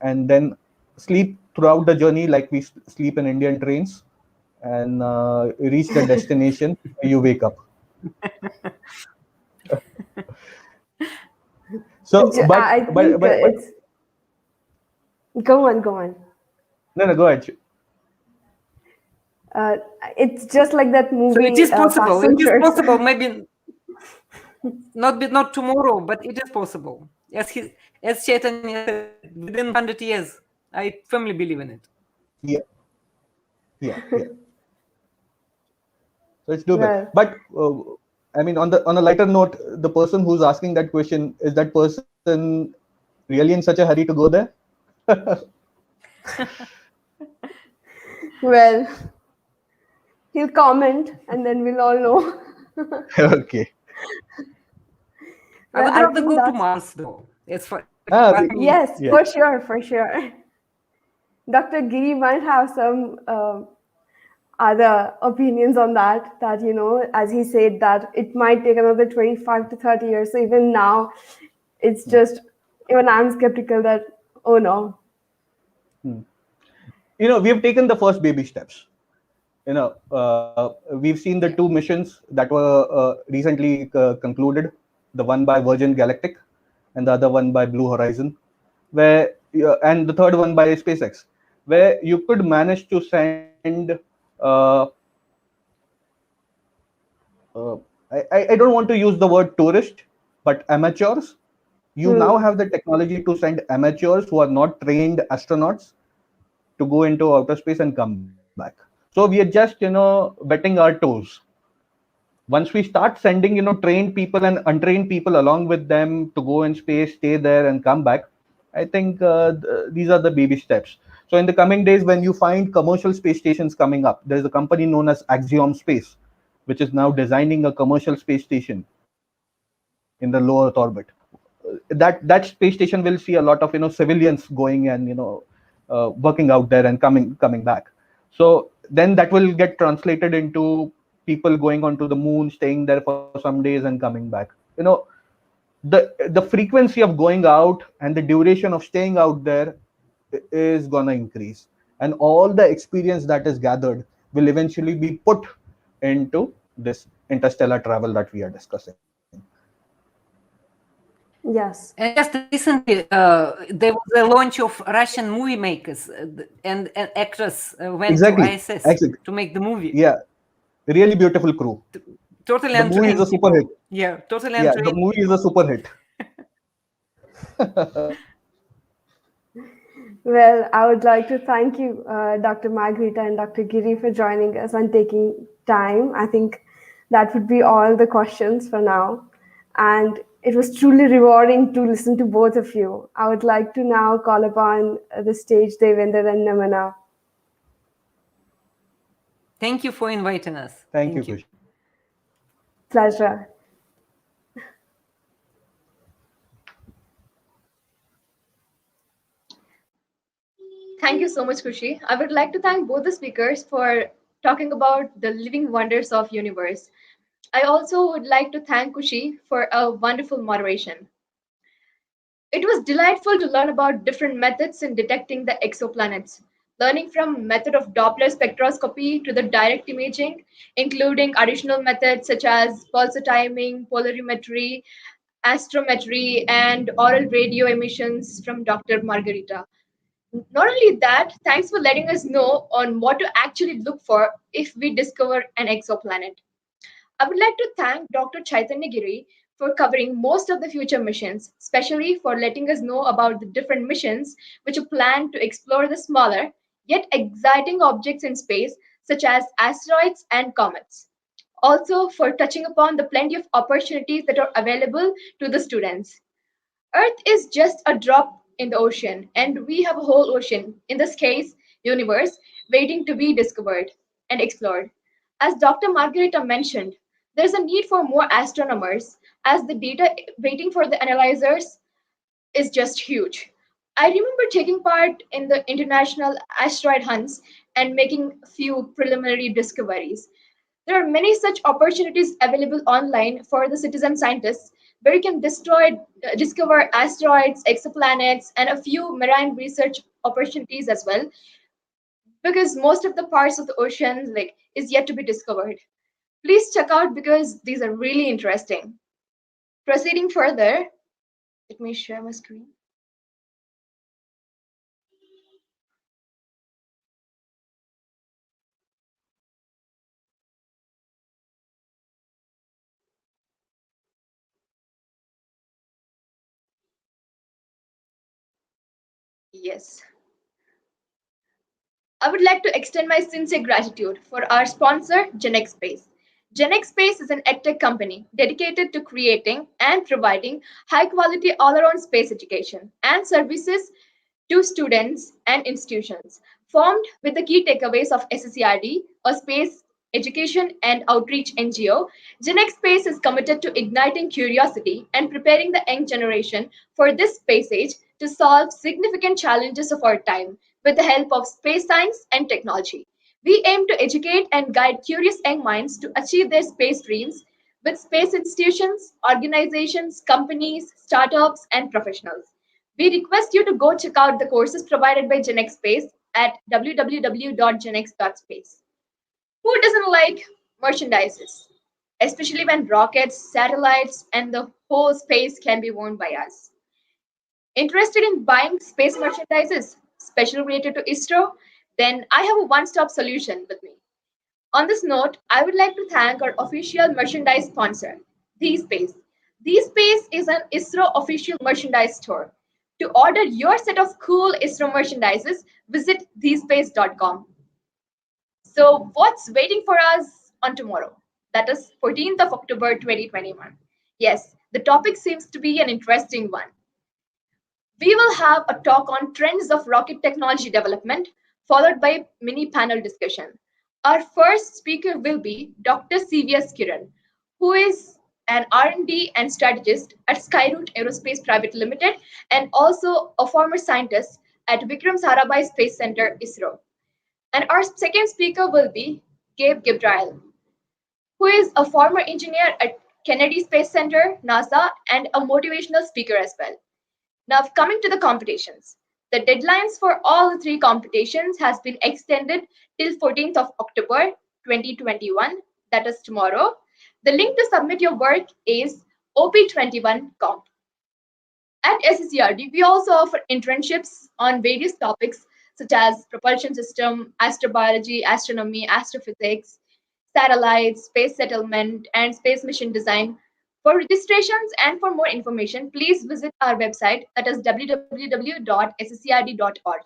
and then sleep throughout the journey like we sleep in Indian trains, and reach the destination. You wake up. So, I think but it's go on, go on. no, go ahead. Uh, it's just like that So movie. it is possible. Fast It and is Furious. possible. Maybe not tomorrow, but it is possible. As Chaitanya said, within 100 years, I firmly believe in it. Yeah, yeah. So it's doable. Well, But I mean, on a lighter note, the person who's asking that question, is that person really in such a hurry to go there? well, he'll comment, and then we'll all know. Okay. I Well, would I rather think go to that's Mars, though. As far Ah, as me. yes, yeah. for sure, for sure. Dr. Giri might have some other opinions on that. That as he said, that it might take another 25 to 30 years. So even now, it's just even I'm skeptical that no. We have taken the first baby steps. We've seen the two missions that were recently concluded, the one by Virgin Galactic and the other one by Blue Horizon, and the third one by SpaceX, where you could manage to send uh, I don't want to use the word tourist, but amateurs. You now have the technology to send amateurs who are not trained astronauts to go into outer space and come back. So we are just, wetting our toes. Once we start sending, trained people and untrained people along with them to go in space, stay there, and come back, I think these are the baby steps. So in the coming days, when you find commercial space stations coming up, there's a company known as Axiom Space, which is now designing a commercial space station in the low Earth orbit. That space station will see a lot of civilians going and working out there and coming back. So then that will get translated into people going onto the moon, staying there for some days and coming back. The frequency of going out and the duration of staying out there is gonna increase, and all the experience that is gathered will eventually be put into this interstellar travel that we are discussing. Yes. And just recently, there was a launch of Russian movie makers and actors went to ISS Exactly. to make the movie. Yeah, really beautiful crew. Totally The movie is untrained a super hit. people. Yeah, totally Yeah, untrained. the movie is a super hit. Well, I would like to thank you, Dr. Margarita and Dr. Giri, for joining us and taking time. I think that would be all the questions for now. And it was truly rewarding to listen to both of you. I would like to now call upon the stage Devendra and Namana. Thank you for inviting us. Thank you, Kushi. Pleasure. Thank you so much, Kushi. I would like to thank both the speakers for talking about the living wonders of universe. I also would like to thank Kushi for a wonderful moderation. It was delightful to learn about different methods in detecting the exoplanets, learning from method of Doppler spectroscopy to the direct imaging, including additional methods such as pulsar timing, polarimetry, astrometry, and aural radio emissions from Dr. Margarita. Not only that, thanks for letting us know on what to actually look for if we discover an exoplanet. I would like to thank Dr. Chaitanya Giri for covering most of the future missions, especially for letting us know about the different missions which are planned to explore the smaller yet exciting objects in space, such as asteroids and comets. also for touching upon the plenty of opportunities that are available to the students. Earth is just a drop in the ocean, and we have a whole ocean, in this case, universe, waiting to be discovered and explored. As Dr. Margarita mentioned, there's a need for more astronomers as the data waiting for the analyzers is just huge. I remember taking part in the international asteroid hunts and making a few preliminary discoveries. There are many such opportunities available online for the citizen scientists where you can discover asteroids, exoplanets, and a few marine research opportunities as well, because most of the parts of the ocean is yet to be discovered. Please check out because these are really interesting. Proceeding further, let me share my screen. Yes. I would like to extend my sincere gratitude for our sponsor, Genex Space. Genex Space is an edtech company dedicated to creating and providing high quality all around space education and services to students and institutions. Formed with the key takeaways of SSERD, a space education and outreach NGO, Genex Space is committed to igniting curiosity and preparing the young generation for this space age to solve significant challenges of our time with the help of space science and technology. We aim to educate and guide curious young minds to achieve their space dreams with space institutions, organizations, companies, startups, and professionals. We request you to go check out the courses provided by Genex Space at www.genex.space. Who doesn't like merchandises? Especially when rockets, satellites, and the whole space can be worn by us. Interested in buying space merchandises, especially related to ISRO? Then I have a one stop solution with me. On this note, I would like to thank our official merchandise sponsor, TheSpace. TheSpace is an ISRO official merchandise store. To order your set of cool ISRO merchandises, visit thespace.com. So, what's waiting for us on tomorrow? That is 14th of October 2021. Yes, the topic seems to be an interesting one. We will have a talk on trends of rocket technology development, followed by a mini panel discussion. Our first speaker will be Dr. CVS Kiran, who is an R&D and strategist at Skyroot Aerospace Private Limited and also a former scientist at Vikram Sarabhai Space Center, ISRO. And our second speaker will be Gabe Gabriel, who is a former engineer at Kennedy Space Center, NASA, and a motivational speaker as well. Now, coming to the competitions. The deadlines for all the three competitions has been extended till 14th of October 2021, that is tomorrow. The link to submit your work is OP21comp. At SSERD, we also offer internships on various topics such as propulsion system, astrobiology, astronomy, astrophysics, satellites, space settlement, and space mission design. For registrations and for more information, please visit our website, that is www.sscrd.org.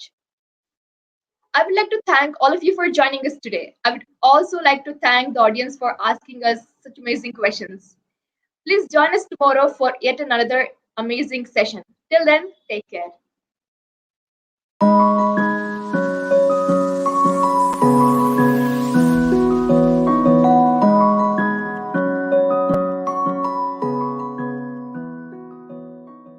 I would like to thank all of you for joining us today. I would also like to thank the audience for asking us such amazing questions. Please join us tomorrow for yet another amazing session. Till then, take care.